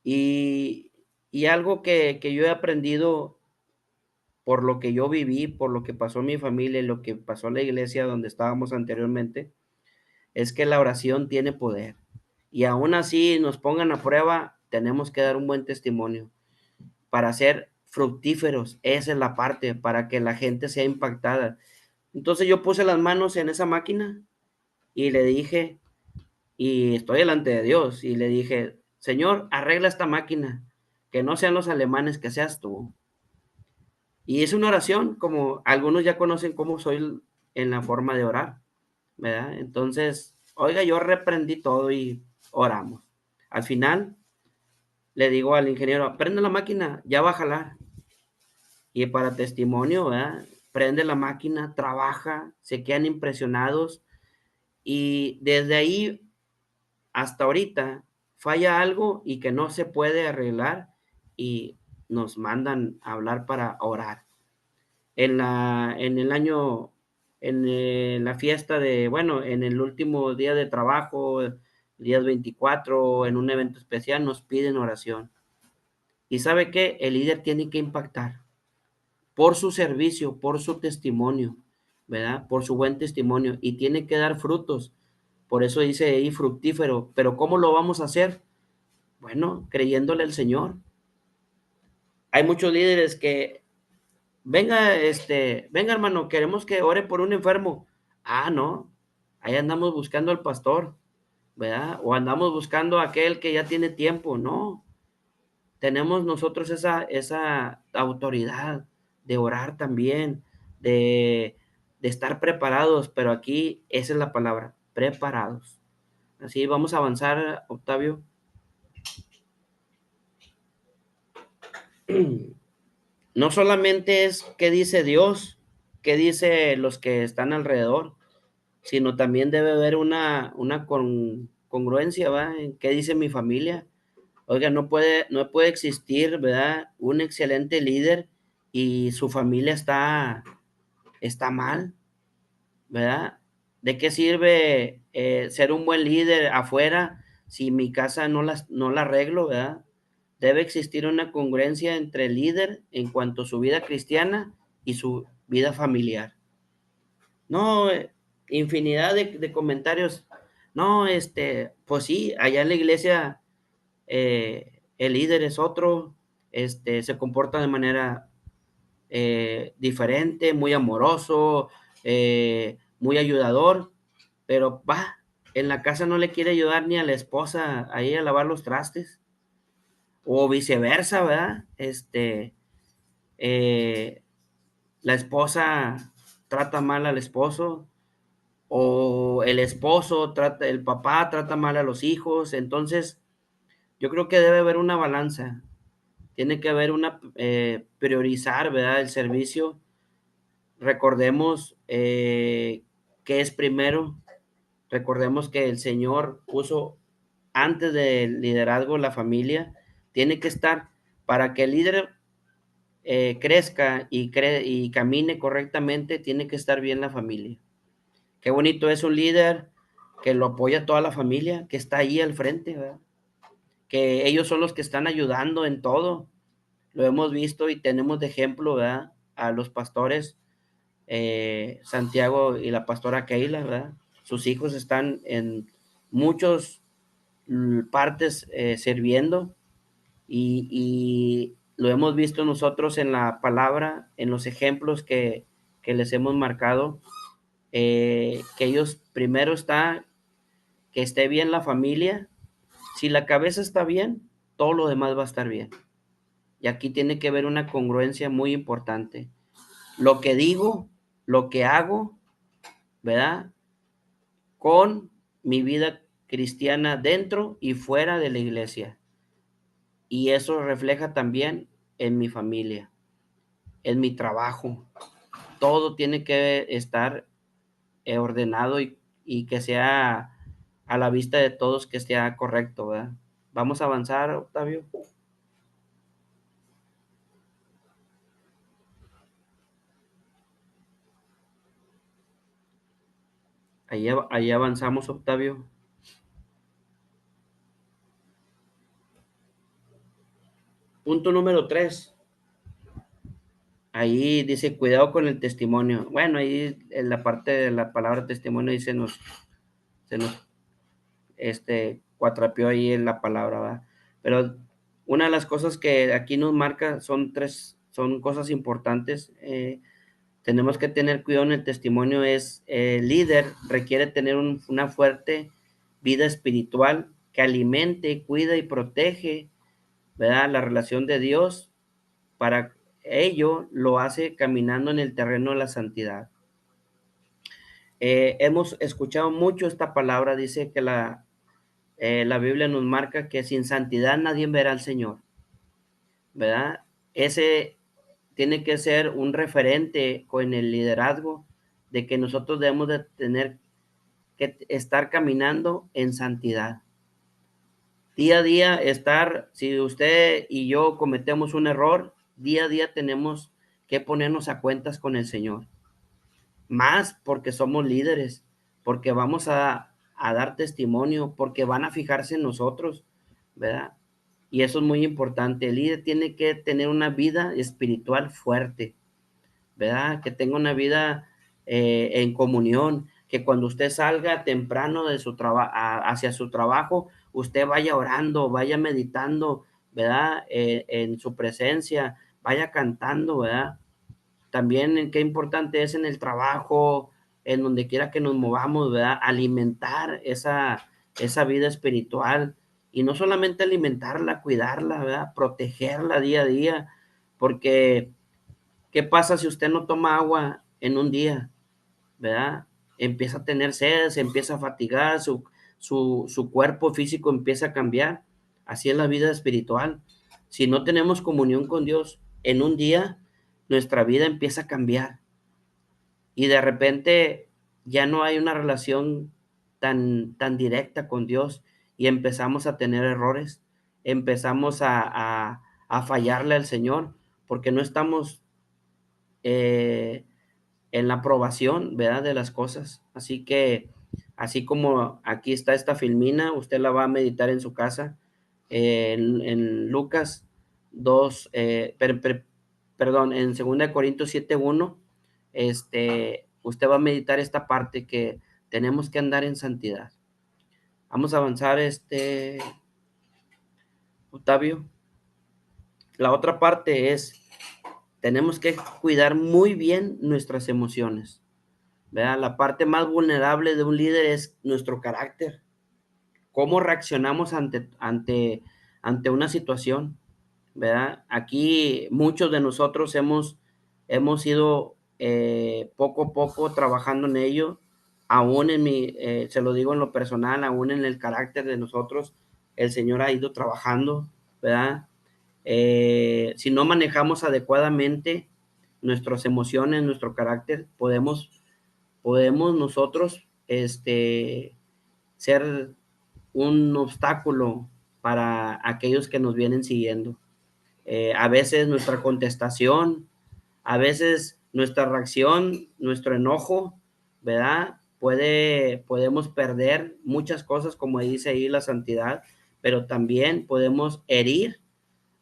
Y, y algo que yo he aprendido por lo que yo viví, por lo que pasó en mi familia y lo que pasó en la iglesia donde estábamos anteriormente, es que la oración tiene poder. Y aún así nos pongan a prueba, tenemos que dar un buen testimonio para ser fructíferos. Esa es la parte, para que la gente sea impactada. Entonces yo puse las manos en esa máquina y le dije, y estoy delante de Dios, y le dije, Señor, arregla esta máquina, que no sean los alemanes, que seas tú. Y es una oración, como algunos ya conocen cómo soy en la forma de orar, ¿verdad? Entonces, oiga, yo reprendí todo y oramos. Al final, le digo al ingeniero, prende la máquina, ya va a jalar. Y para testimonio, ¿verdad? Prende la máquina, trabaja, se quedan impresionados. Y desde ahí hasta ahorita falla algo y que no se puede arreglar y nos mandan a hablar para orar. En el año la fiesta de, bueno, en el último día de trabajo, días 24, en un evento especial, nos piden oración. ¿Y sabe qué? El líder tiene que impactar por su servicio, por su testimonio, ¿verdad? Por su buen testimonio, y tiene que dar frutos. Por eso dice ahí fructífero. Pero ¿cómo lo vamos a hacer? Bueno, creyéndole al Señor. Hay muchos líderes que, venga hermano, queremos que ore por un enfermo. Ah, no, ahí andamos buscando al pastor, ¿verdad? O andamos buscando a aquel que ya tiene tiempo. No, tenemos nosotros esa autoridad de orar también, de estar preparados, pero aquí esa es la palabra, preparados. Así vamos a avanzar, Octavio. No solamente es qué dice Dios, qué dice los que están alrededor, sino también debe haber una congruencia, ¿va? En qué dice mi familia. Oiga, no puede existir, ¿verdad? Un excelente líder y su familia está mal, ¿verdad? ¿De qué sirve ser un buen líder afuera si mi casa no la arreglo, ¿verdad? Debe existir una congruencia entre el líder en cuanto a su vida cristiana y su vida familiar. No, infinidad de comentarios. No, pues sí, allá en la iglesia el líder es otro, se comporta de manera diferente, muy amoroso, muy ayudador, pero va, en la casa no le quiere ayudar ni a la esposa ahí a lavar los trastes, o viceversa, ¿verdad? Eh, la esposa trata mal al esposo, o el papá trata mal a los hijos. Entonces yo creo que debe haber una balanza, tiene que haber priorizar, ¿verdad? El servicio. Recordemos qué es primero. Recordemos que el Señor puso antes del liderazgo la familia. Tiene que estar para que el líder crezca y camine correctamente, tiene que estar bien la familia. Qué bonito es un líder que lo apoya toda la familia, que está ahí al frente, ¿verdad? Que ellos son los que están ayudando en todo. Lo hemos visto y tenemos de ejemplo, ¿verdad? A los pastores Santiago y la pastora Keila, ¿verdad? Sus hijos están en muchas partes sirviendo, y lo hemos visto nosotros en la palabra, en los ejemplos que les hemos marcado, que ellos primero está, que esté bien la familia. Si la cabeza está bien, todo lo demás va a estar bien. Y aquí tiene que haber una congruencia muy importante. Lo que digo, lo que hago, ¿verdad? Con mi vida cristiana dentro y fuera de la iglesia. Y eso refleja también en mi familia, en mi trabajo. Todo tiene que estar ordenado y que sea a la vista de todos, que sea correcto, ¿verdad? Vamos a avanzar, Octavio. Ahí avanzamos, Octavio. Punto número 3. Ahí dice, cuidado con el testimonio. Bueno, ahí en la parte de la palabra testimonio dice, se nos cuatrapeó ahí en la palabra, ¿verdad? Pero una de las cosas que aquí nos marca son cosas importantes. Tenemos que tener cuidado en el testimonio. El líder requiere tener una fuerte vida espiritual que alimente, cuida y protege, ¿verdad? La relación de Dios. Para ello lo hace caminando en el terreno de la santidad. Hemos escuchado mucho esta palabra. Dice que la Biblia nos marca que sin santidad nadie verá al Señor, ¿verdad? Ese tiene que ser un referente con el liderazgo, de que nosotros debemos de tener que estar caminando en santidad. Día a día si usted y yo cometemos un error, día a día tenemos que ponernos a cuentas con el Señor. más porque somos líderes, porque vamos a dar testimonio, porque van a fijarse en nosotros, ¿verdad? Y eso es muy importante. El líder tiene que tener una vida espiritual fuerte, ¿verdad? Que tenga una vida en comunión, que cuando usted salga temprano de su hacia su trabajo, usted vaya orando, vaya meditando, ¿verdad? En su presencia, vaya cantando, ¿verdad? También qué importante es en el trabajo, en donde quiera que nos movamos, ¿verdad? Alimentar esa vida espiritual y no solamente alimentarla, cuidarla, ¿verdad? Protegerla día a día, porque ¿qué pasa si usted no toma agua en un día, ¿verdad? Empieza a tener sed, se empieza a fatigar, su cuerpo físico empieza a cambiar. Así es la vida espiritual. Si no tenemos comunión con Dios en un día, nuestra vida empieza a cambiar y de repente ya no hay una relación tan directa con Dios y empezamos a tener errores, empezamos a fallarle al Señor porque no estamos eh, en la aprobación, ¿verdad? De las cosas. Así que, así como aquí está esta filmina, usted la va a meditar en su casa, en Lucas 2, perdón, en 2 Corintios 7:1, usted va a meditar esta parte que tenemos que andar en santidad. Vamos a avanzar, Octavio. La otra parte es, tenemos que cuidar muy bien nuestras emociones, ¿verdad? La parte más vulnerable de un líder es nuestro carácter. ¿Cómo reaccionamos ante una situación? ¿Verdad? Aquí muchos de nosotros hemos ido poco a poco trabajando en ello, aún se lo digo en lo personal, aún en el carácter de nosotros, el Señor ha ido trabajando, ¿verdad? Si no manejamos adecuadamente nuestras emociones, nuestro carácter, podemos nosotros ser un obstáculo para aquellos que nos vienen siguiendo. A veces nuestra contestación, a veces nuestra reacción, nuestro enojo, ¿verdad? Podemos perder muchas cosas, como dice ahí la santidad, pero también podemos herir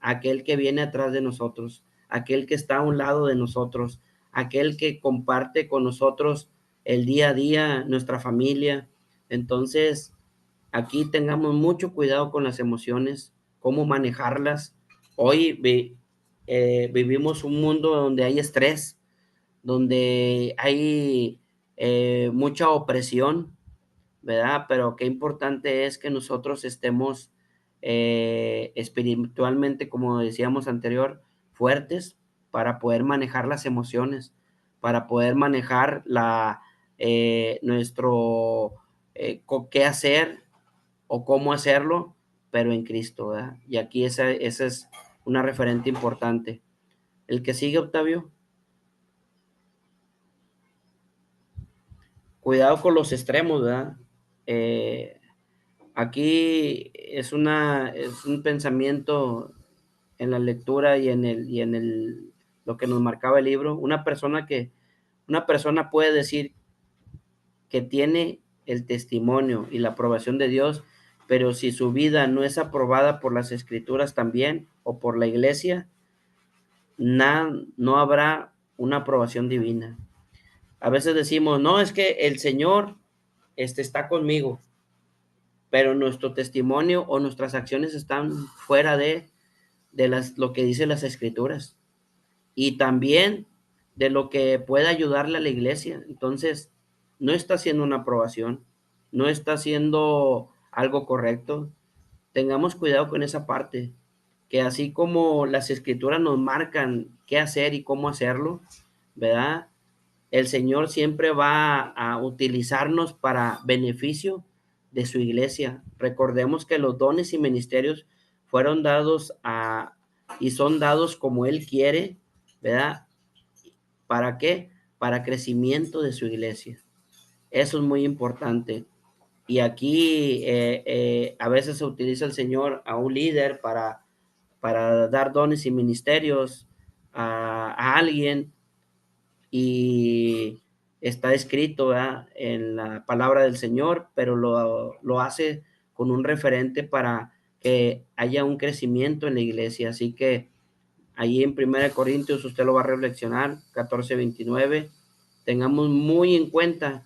a aquel que viene atrás de nosotros, aquel que está a un lado de nosotros, aquel que comparte con nosotros el día a día, nuestra familia. Entonces, aquí tengamos mucho cuidado con las emociones, cómo manejarlas. Hoy vivimos un mundo donde hay estrés, donde hay mucha opresión, ¿verdad? Pero qué importante es que nosotros estemos espiritualmente, como decíamos anterior, fuertes para poder manejar las emociones, para poder manejar nuestro qué hacer o cómo hacerlo, pero en Cristo, ¿verdad? Y aquí esa es una referente importante. El que sigue, Octavio. Cuidado con los extremos, ¿verdad? Aquí es un pensamiento en la lectura y en lo que nos marcaba el libro. Una persona puede decir que tiene el testimonio y la aprobación de Dios, pero si su vida no es aprobada por las escrituras también o por la iglesia, no habrá una aprobación divina. A veces decimos, no, es que el Señor está conmigo, pero nuestro testimonio o nuestras acciones están fuera de lo que dicen las escrituras y también de lo que puede ayudarle a la iglesia. Entonces, no está haciendo una aprobación, no está haciendo algo correcto. Tengamos cuidado con esa parte, que así como las escrituras nos marcan qué hacer y cómo hacerlo, ¿verdad? El Señor siempre va a utilizarnos para beneficio de su iglesia. Recordemos que los dones y ministerios fueron dados y son dados como Él quiere, ¿verdad? ¿Para qué? Para crecimiento de su iglesia. Eso es muy importante. Y aquí a veces se utiliza el Señor a un líder para dar dones y ministerios a alguien y está escrito, ¿verdad?, en la palabra del Señor, pero lo hace con un referente para que haya un crecimiento en la iglesia. Así que ahí en 1 Corintios usted lo va a reflexionar, 14:29. Tengamos muy en cuenta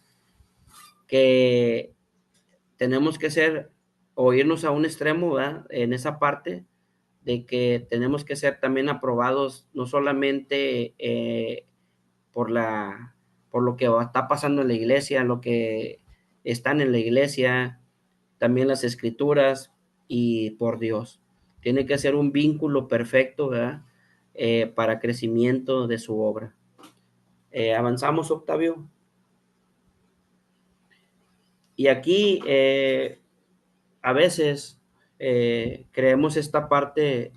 que tenemos que ser o irnos a un extremo, ¿verdad?, en esa parte de que tenemos que ser también aprobados, no solamente por lo que está pasando en la iglesia, lo que están en la iglesia, también las escrituras y por Dios. Tiene que ser un vínculo perfecto, ¿verdad?, para crecimiento de su obra. Avanzamos, Octavio. Y aquí a veces creemos esta parte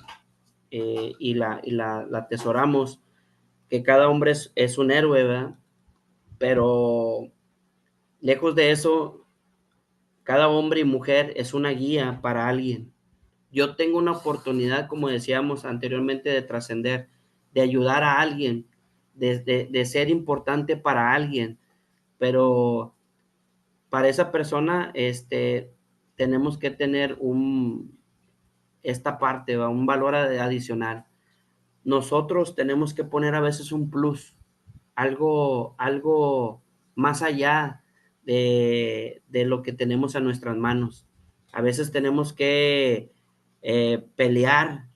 y la atesoramos, que cada hombre es un héroe, ¿verdad? Pero lejos de eso, cada hombre y mujer es una guía para alguien. Yo tengo una oportunidad, como decíamos anteriormente, de trascender, de ayudar a alguien, de ser importante para alguien, pero para esa persona tenemos que tener esta parte, ¿va?, un valor adicional. Nosotros tenemos que poner a veces un plus, algo más allá de lo que tenemos a nuestras manos. A veces tenemos que pelear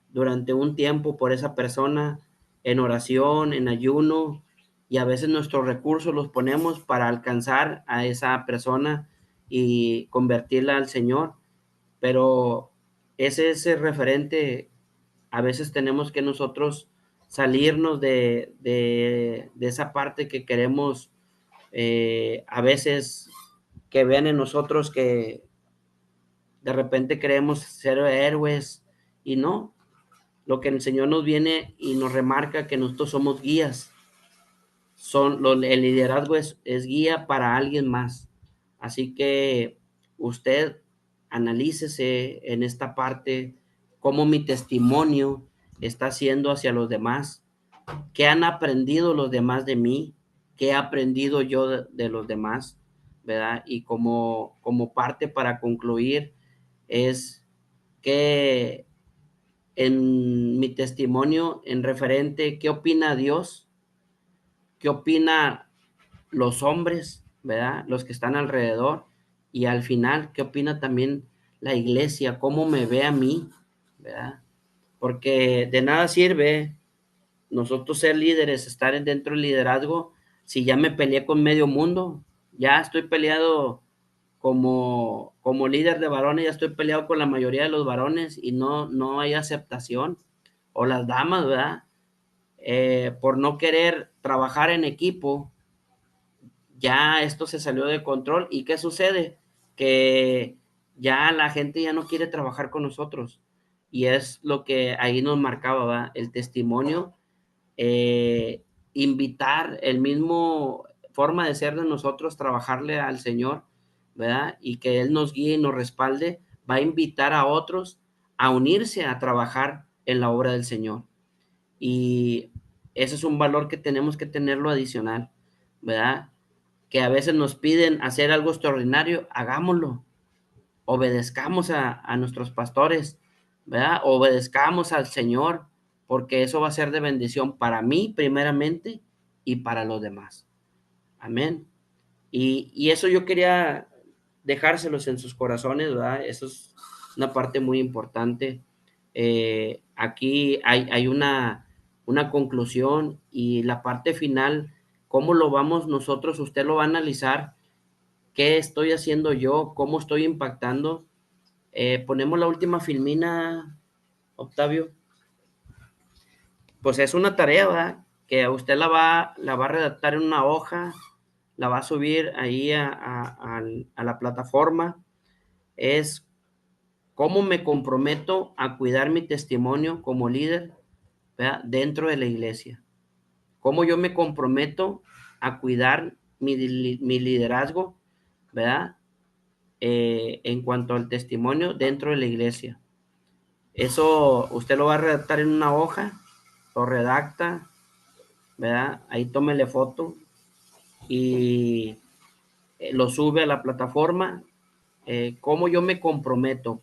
durante un tiempo por esa persona, en oración, en ayuno, y a veces nuestros recursos los ponemos para alcanzar a esa persona y convertirla al Señor, pero ese referente, a veces tenemos que nosotros salirnos de esa parte que queremos, a veces que vean en nosotros que de repente queremos ser héroes y no. Lo que el Señor nos viene y nos remarca que nosotros somos guías. El liderazgo es guía para alguien más. Así que usted analícese en esta parte, cómo mi testimonio está siendo hacia los demás, qué han aprendido los demás de mí, qué he aprendido yo de los demás, ¿verdad? Y como parte para concluir es que en mi testimonio en referente, ¿qué opina Dios? ¿Qué opina los hombres, verdad? Los que están alrededor. Y al final, ¿qué opina también la iglesia? ¿Cómo me ve a mí? ¿Verdad? Porque de nada sirve nosotros ser líderes, estar dentro del liderazgo, si ya me peleé con medio mundo, ya estoy peleado como líder de varones, ya estoy peleado con la mayoría de los varones y no hay aceptación. O las damas, ¿verdad? Por no querer trabajar en equipo, ya esto se salió de control. ¿Y qué sucede? Que ya la gente ya no quiere trabajar con nosotros. Y es lo que ahí nos marcaba, ¿verdad?, el testimonio, invitar el mismo forma de ser de nosotros, trabajarle al Señor, ¿verdad? Y que Él nos guíe y nos respalde, va a invitar a otros a unirse a trabajar en la obra del Señor. Y ese es un valor que tenemos que tenerlo adicional, ¿verdad? Que a veces nos piden hacer algo extraordinario, hagámoslo, obedezcamos a nuestros pastores, ¿verdad? Obedezcamos al Señor, porque eso va a ser de bendición para mí primeramente y para los demás. Amén. Y eso yo quería dejárselos en sus corazones, ¿verdad? Eso es una parte muy importante. Aquí hay una conclusión y la parte final, ¿cómo lo vamos nosotros? Usted lo va a analizar. ¿Qué estoy haciendo yo? ¿Cómo estoy impactando? Ponemos la última filmina, Octavio. Pues es una tarea, ¿verdad?, que usted la va a redactar en una hoja, la va a subir ahí a la plataforma. Es cómo me comprometo a cuidar mi testimonio como líder, ¿verdad?, dentro de la iglesia. Cómo yo me comprometo a cuidar mi liderazgo, ¿verdad?, en cuanto al testimonio dentro de la iglesia. Eso usted lo va a redactar en una hoja, lo redacta, ¿verdad? Ahí tómele foto y lo sube a la plataforma. ¿Cómo yo me comprometo?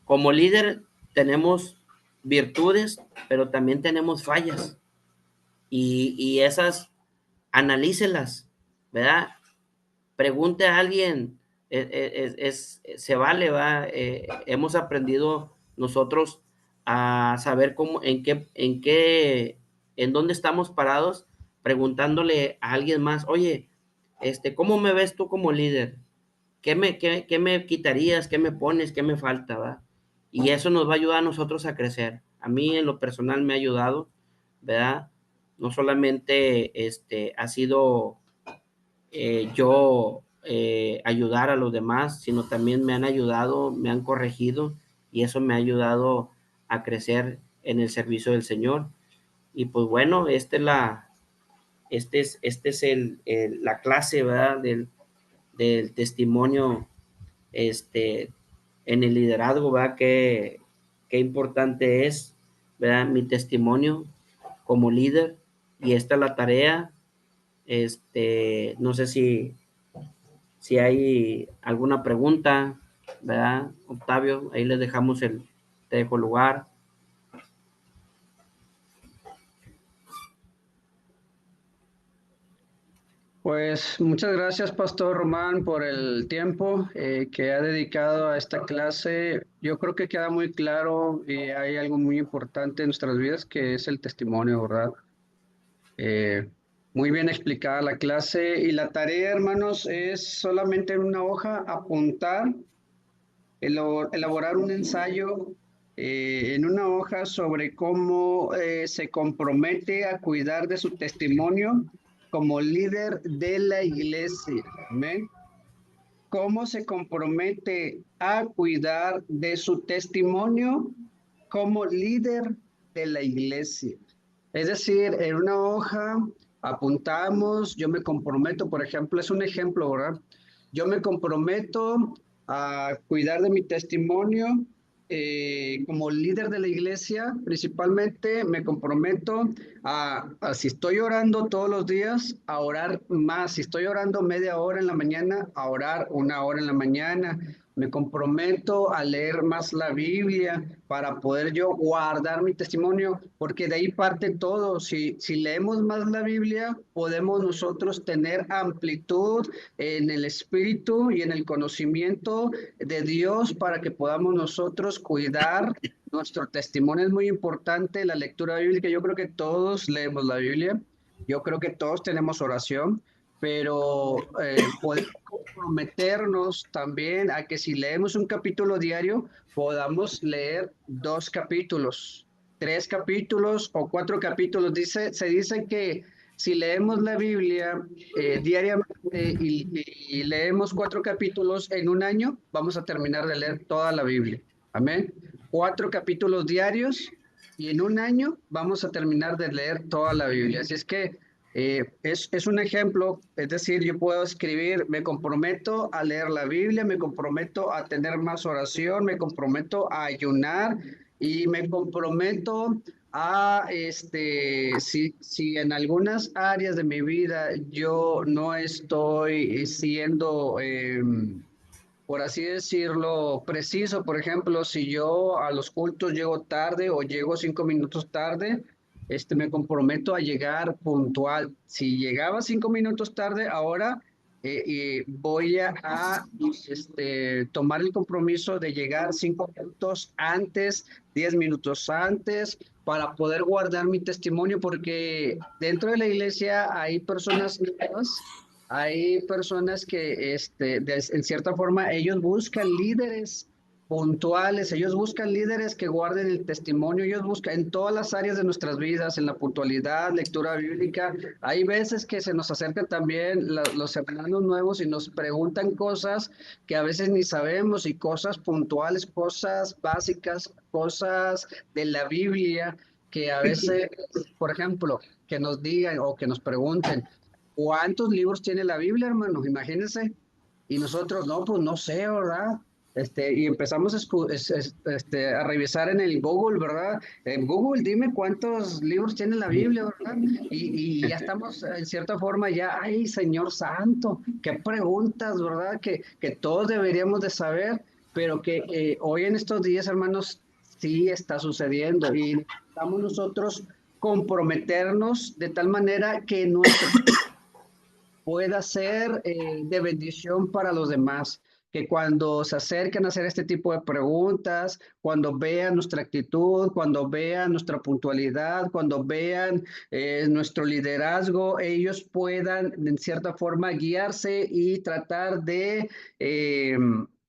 Como líder tenemos virtudes, pero también tenemos fallas, y esas analícelas, ¿verdad? Pregunte a alguien, se vale, ¿va? Hemos aprendido nosotros a saber cómo, en dónde estamos parados, preguntándole a alguien más, oye, ¿cómo me ves tú como líder? ¿Qué me quitarías? ¿Qué me pones? ¿Qué me falta? ¿Va? Y eso nos va a ayudar a nosotros a crecer. A mí en lo personal me ha ayudado, ¿verdad? No solamente ha sido yo ayudar a los demás, sino también me han ayudado, me han corregido, y eso me ha ayudado a crecer en el servicio del Señor. Y pues bueno, este es la clase, ¿verdad? Del testimonio en el liderazgo, ¿verdad? Qué importante es, ¿verdad? Mi testimonio como líder, y esta es la tarea. No sé si hay alguna pregunta, ¿verdad? Octavio, ahí les dejamos te dejo el lugar. Pues muchas gracias, Pastor Román, por el tiempo que ha dedicado a esta clase. Yo creo que queda muy claro y hay algo muy importante en nuestras vidas que es el testimonio, ¿verdad? Eh, Muy bien explicada la clase, y la tarea, hermanos, es solamente en una hoja apuntar, elaborar un ensayo en una hoja sobre cómo se compromete a cuidar de su testimonio como líder de la iglesia. Amén. ¿Cómo se compromete a cuidar de su testimonio como líder de la iglesia? Es decir, en una hoja apuntamos, yo me comprometo, por ejemplo, es un ejemplo, ¿verdad? Yo me comprometo a cuidar de mi testimonio como líder de la iglesia. Principalmente me comprometo si estoy orando todos los días, a orar más. Si estoy orando media hora en la mañana, a orar una hora en la mañana. Me comprometo a leer más la Biblia para poder yo guardar mi testimonio, porque de ahí parte todo. Si leemos más la Biblia, podemos nosotros tener amplitud en el espíritu y en el conocimiento de Dios para que podamos nosotros cuidar nuestro testimonio. Es muy importante la lectura bíblica. Yo creo que todos leemos la Biblia. Yo creo que todos tenemos oración, pero podemos comprometernos también a que si leemos un capítulo diario, podamos leer 2 capítulos, 3 capítulos o 4 capítulos. Se dice que si leemos la Biblia diariamente y leemos 4 capítulos en un año, vamos a terminar de leer toda la Biblia. Amén. 4 capítulos diarios y en un año vamos a terminar de leer toda la Biblia. Así es que es un ejemplo, es decir, yo puedo escribir, me comprometo a leer la Biblia, me comprometo a tener más oración, me comprometo a ayunar y me comprometo si en algunas áreas de mi vida yo no estoy siendo, por así decirlo, preciso. Por ejemplo, si yo a los cultos llego tarde o llego 5 minutos tarde, me comprometo a llegar puntual. Si llegaba 5 minutos tarde, ahora voy tomar el compromiso de llegar 5 minutos antes, 10 minutos antes, para poder guardar mi testimonio, porque dentro de la iglesia hay personas nuevas. Hay personas que, en cierta forma, ellos buscan líderes puntuales, ellos buscan líderes que guarden el testimonio, ellos buscan en todas las áreas de nuestras vidas, en la puntualidad, lectura bíblica. Hay veces que se nos acercan también los hermanos nuevos y nos preguntan cosas que a veces ni sabemos, y cosas puntuales, cosas básicas, cosas de la Biblia, que a veces, por ejemplo, que nos digan o que nos pregunten, ¿cuántos libros tiene la Biblia, hermanos? Imagínense. Y nosotros, no, pues no sé, ¿verdad? Y empezamos a revisar en el Google, ¿verdad? En Google, dime cuántos libros tiene la Biblia, ¿verdad? Y ya estamos, en cierta forma, ya, ay, Señor Santo, qué preguntas, ¿verdad? Que todos deberíamos de saber, pero que hoy en estos días, hermanos, sí está sucediendo y necesitamos nosotros comprometernos de tal manera que nuestro pueda ser de bendición para los demás. Que cuando se acerquen a hacer este tipo de preguntas, cuando vean nuestra actitud, cuando vean nuestra puntualidad, cuando vean nuestro liderazgo, ellos puedan en cierta forma guiarse y tratar de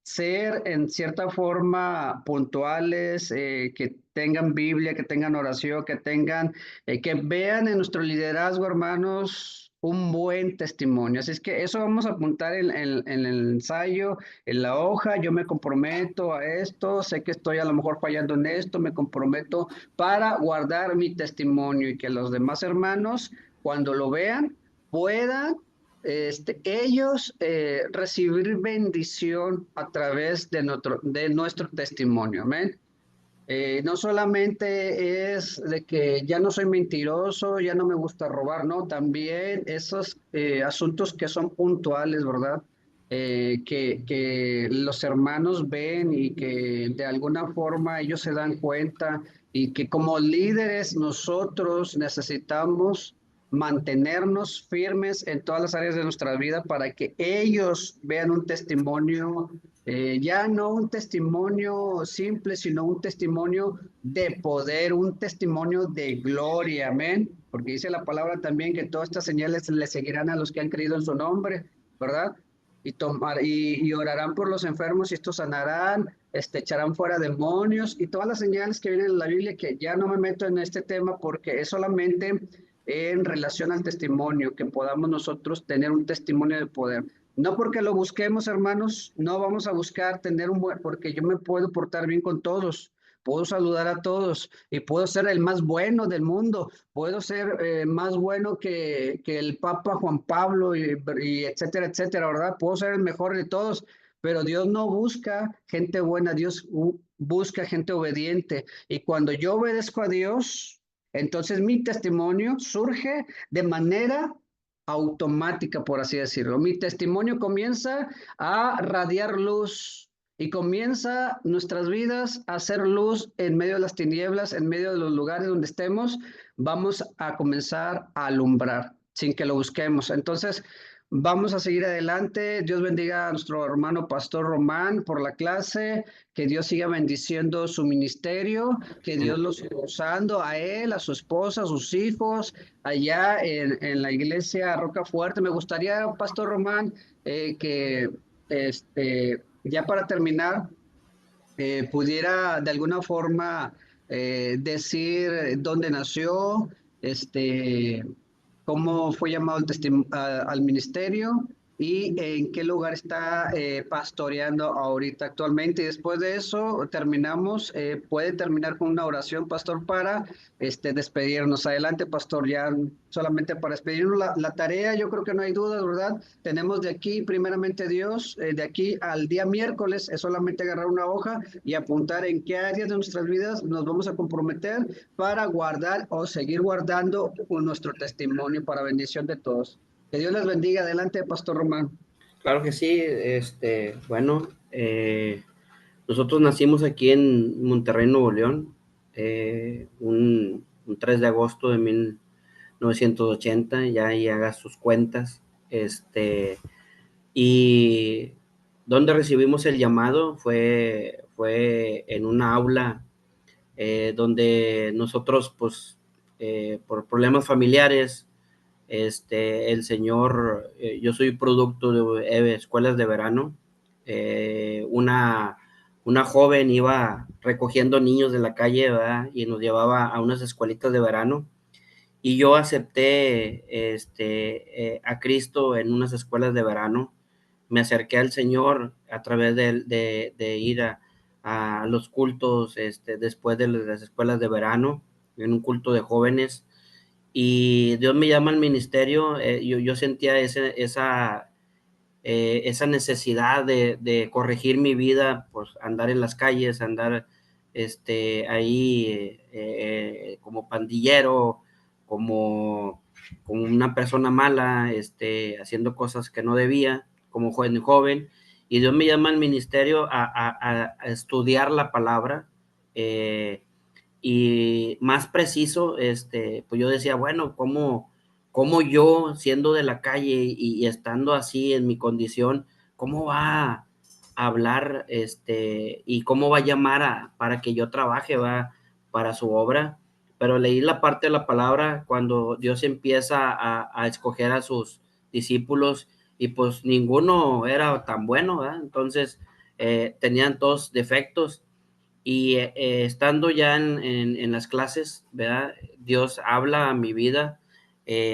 ser en cierta forma puntuales, que tengan Biblia, que tengan oración, que vean en nuestro liderazgo, hermanos, un buen testimonio. Así es que eso vamos a apuntar en el ensayo, en la hoja. Yo me comprometo a esto, sé que estoy a lo mejor fallando en esto, me comprometo para guardar mi testimonio y que los demás hermanos, cuando lo vean, puedan ellos recibir bendición a través de nuestro testimonio. Amén. No solamente es de que ya no soy mentiroso, ya no me gusta robar, no, también esos asuntos que son puntuales, ¿verdad? Que los hermanos ven y que de alguna forma ellos se dan cuenta y que como líderes nosotros necesitamos mantenernos firmes en todas las áreas de nuestra vida para que ellos vean un testimonio, ya no un testimonio simple, sino un testimonio de poder, un testimonio de gloria, amén. Porque dice la palabra también que todas estas señales le seguirán a los que han creído en su nombre, ¿verdad? Y orarán por los enfermos y estos sanarán, echarán fuera demonios y todas las señales que vienen en la Biblia, que ya no me meto en este tema porque es solamente en relación al testimonio, que podamos nosotros tener un testimonio de poder. No porque lo busquemos, hermanos, no vamos a buscar tener un buen, porque yo me puedo portar bien con todos, puedo saludar a todos y puedo ser el más bueno del mundo, puedo ser más bueno que el Papa Juan Pablo y etcétera, etcétera, ¿verdad? Puedo ser el mejor de todos, pero Dios no busca gente buena, Dios busca gente obediente. Y cuando yo obedezco a Dios, entonces mi testimonio surge de manera automática, por así decirlo. Mi testimonio comienza a radiar luz y comienza nuestras vidas a hacer luz en medio de las tinieblas, en medio de los lugares donde estemos, vamos a comenzar a alumbrar sin que lo busquemos. Entonces, vamos a seguir adelante. Dios bendiga a nuestro hermano Pastor Román por la clase, que Dios siga bendiciendo su ministerio, que Dios lo siga usando a él, a su esposa, a sus hijos, allá en la iglesia Roca Fuerte. Me gustaría, Pastor Román, que ya para terminar, pudiera de alguna forma decir dónde nació, este, cómo fue llamado al ministerio y en qué lugar está pastoreando ahorita actualmente. Y después de eso terminamos, puede terminar con una oración, pastor, para despedirnos. Adelante, pastor, ya solamente para despedirnos. La tarea, yo creo que no hay dudas, ¿verdad? Tenemos de aquí, primeramente Dios, de aquí al día miércoles, es solamente agarrar una hoja y apuntar en qué áreas de nuestras vidas nos vamos a comprometer para guardar o seguir guardando nuestro testimonio para bendición de todos. Que Dios les bendiga. Adelante, Pastor Román. Claro que sí, bueno, nosotros nacimos aquí en Monterrey, Nuevo León, un 3 de agosto de 1980, ya ahí haga sus cuentas, y donde recibimos el llamado fue en una aula donde nosotros, pues, por problemas familiares, el señor, yo soy producto de escuelas de verano, una joven iba recogiendo niños de la calle, ¿verdad? Y nos llevaba a unas escuelitas de verano, y yo acepté a Cristo en unas escuelas de verano. Me acerqué al Señor a través de ir a los cultos después de las escuelas de verano, en un culto de jóvenes, y Dios me llama al ministerio. Yo sentía esa necesidad de corregir mi vida, pues andar en las calles, andar ahí como pandillero, como una persona mala, haciendo cosas que no debía, como joven, y Dios me llama al ministerio a estudiar la palabra, y más preciso, pues yo decía, bueno, ¿cómo yo, siendo de la calle y estando así en mi condición, cómo va a hablar, y cómo va a llamar para que yo trabaje, para su obra? Pero leí la parte de la palabra cuando Dios empieza a escoger a sus discípulos, y pues ninguno era tan bueno, ¿verdad? Entonces, tenían todos defectos. Y estando ya en las clases, ¿verdad? Dios habla a mi vida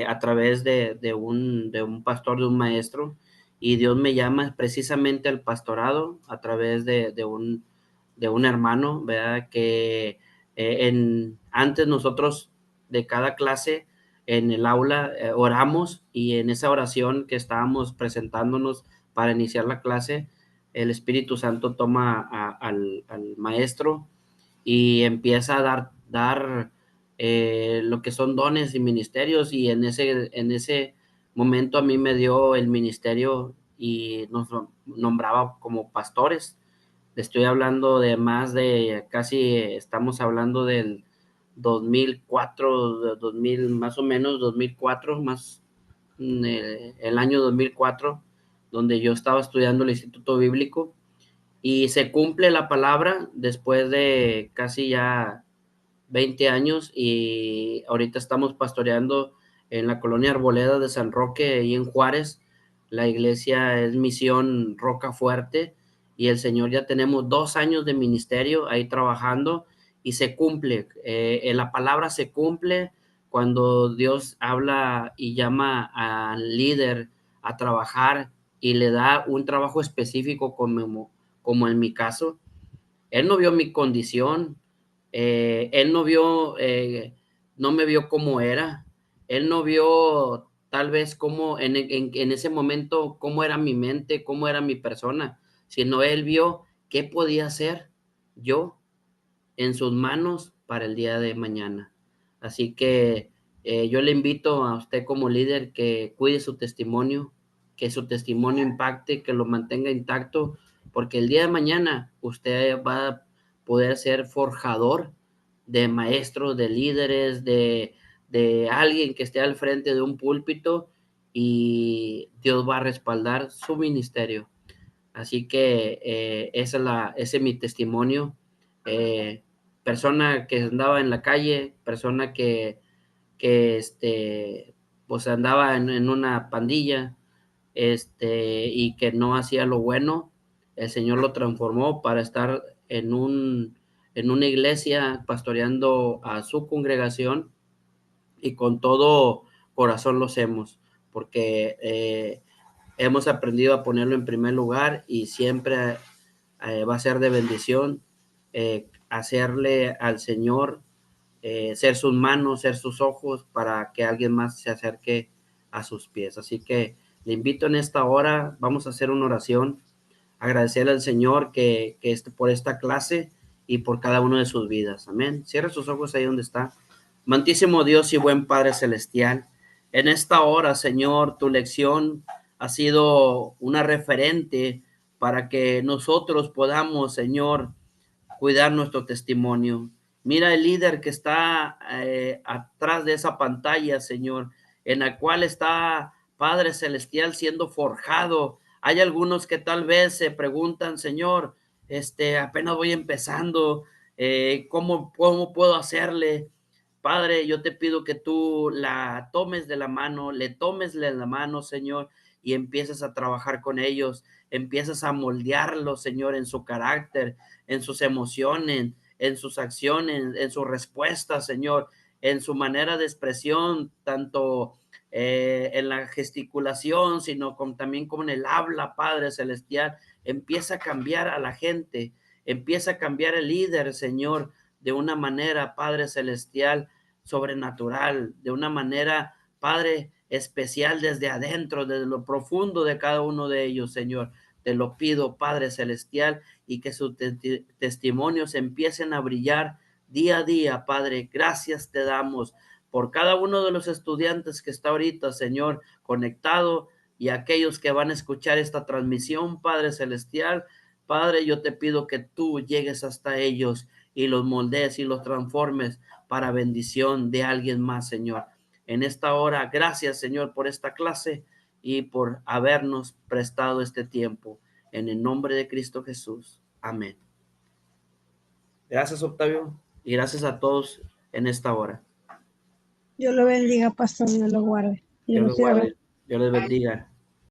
a través de un pastor, de un maestro, y Dios me llama precisamente al pastorado a través de un hermano, ¿verdad? Que antes nosotros de cada clase en el aula oramos, y en esa oración que estábamos presentándonos para iniciar la clase, el Espíritu Santo toma al maestro y empieza a dar lo que son dones y ministerios, y en ese momento a mí me dio el ministerio y nos nombraba como pastores. Le estoy hablando de más de casi, estamos hablando del 2004, 2000, más o menos 2004, más el año 2004, donde yo estaba estudiando el Instituto Bíblico, y se cumple la palabra después de casi ya 20 años, y ahorita estamos pastoreando en la colonia Arboleda de San Roque, ahí en Juárez. La iglesia es Misión Roca Fuerte, y el Señor, ya tenemos 2 años de ministerio ahí trabajando, y se cumple, la palabra se cumple cuando Dios habla y llama al líder a trabajar, y le da un trabajo específico, como en mi caso. Él no vio mi condición, él no me vio como era, él no vio tal vez cómo en ese momento, cómo era mi mente, cómo era mi persona, sino él vio qué podía hacer yo en sus manos para el día de mañana. Así que yo le invito a usted como líder que cuide su testimonio, que su testimonio impacte, que lo mantenga intacto, porque el día de mañana usted va a poder ser forjador de maestros, de líderes, de alguien que esté al frente de un púlpito, y Dios va a respaldar su ministerio. Así que ese es mi testimonio. Eh, Persona que andaba en la calle, persona que pues andaba en una pandilla, y que no hacía lo bueno. El Señor lo transformó para estar en una iglesia pastoreando a su congregación, y con todo corazón lo hacemos, porque hemos aprendido a ponerlo en primer lugar, y siempre va a ser de bendición hacerle al Señor, ser sus manos, ser sus ojos, para que alguien más se acerque a sus pies. Así que le invito en esta hora, vamos a hacer una oración, agradecerle al Señor por esta clase y por cada uno de sus vidas. Amén. Cierra sus ojos ahí donde está. Amantísimo Dios y buen Padre Celestial, en esta hora, Señor, tu lección ha sido una referente para que nosotros podamos, Señor, cuidar nuestro testimonio. Mira el líder que está atrás de esa pantalla, Señor, en la cual está Padre Celestial siendo forjado. Hay algunos que tal vez se preguntan, Señor, apenas voy empezando, ¿cómo puedo hacerle? Padre, yo te pido que tú la tomes de la mano, le tomes de la mano, Señor, y empieces a trabajar con ellos, empiezas a moldearlos, Señor, en su carácter, en sus emociones, en sus acciones, en sus respuestas, Señor, en su manera de expresión, tanto en la gesticulación, sino también como en el habla, Padre Celestial. Empieza a cambiar a la gente, empieza a cambiar el líder, Señor, de una manera, Padre Celestial, sobrenatural, de una manera, Padre, especial desde adentro, desde lo profundo de cada uno de ellos, Señor. Te lo pido, Padre Celestial, y que sus testimonios empiecen a brillar día a día, Padre. Gracias te damos por cada uno de los estudiantes que está ahorita, Señor, conectado, y aquellos que van a escuchar esta transmisión, Padre Celestial. Padre, yo te pido que tú llegues hasta ellos y los moldees y los transformes para bendición de alguien más, Señor. En esta hora, gracias, Señor, por esta clase y por habernos prestado este tiempo. En el nombre de Cristo Jesús. Amén. Gracias, Octavio, y gracias a todos en esta hora. Dios lo bendiga, pastor, Dios lo guarde. Dios los guarde. Dios les bendiga.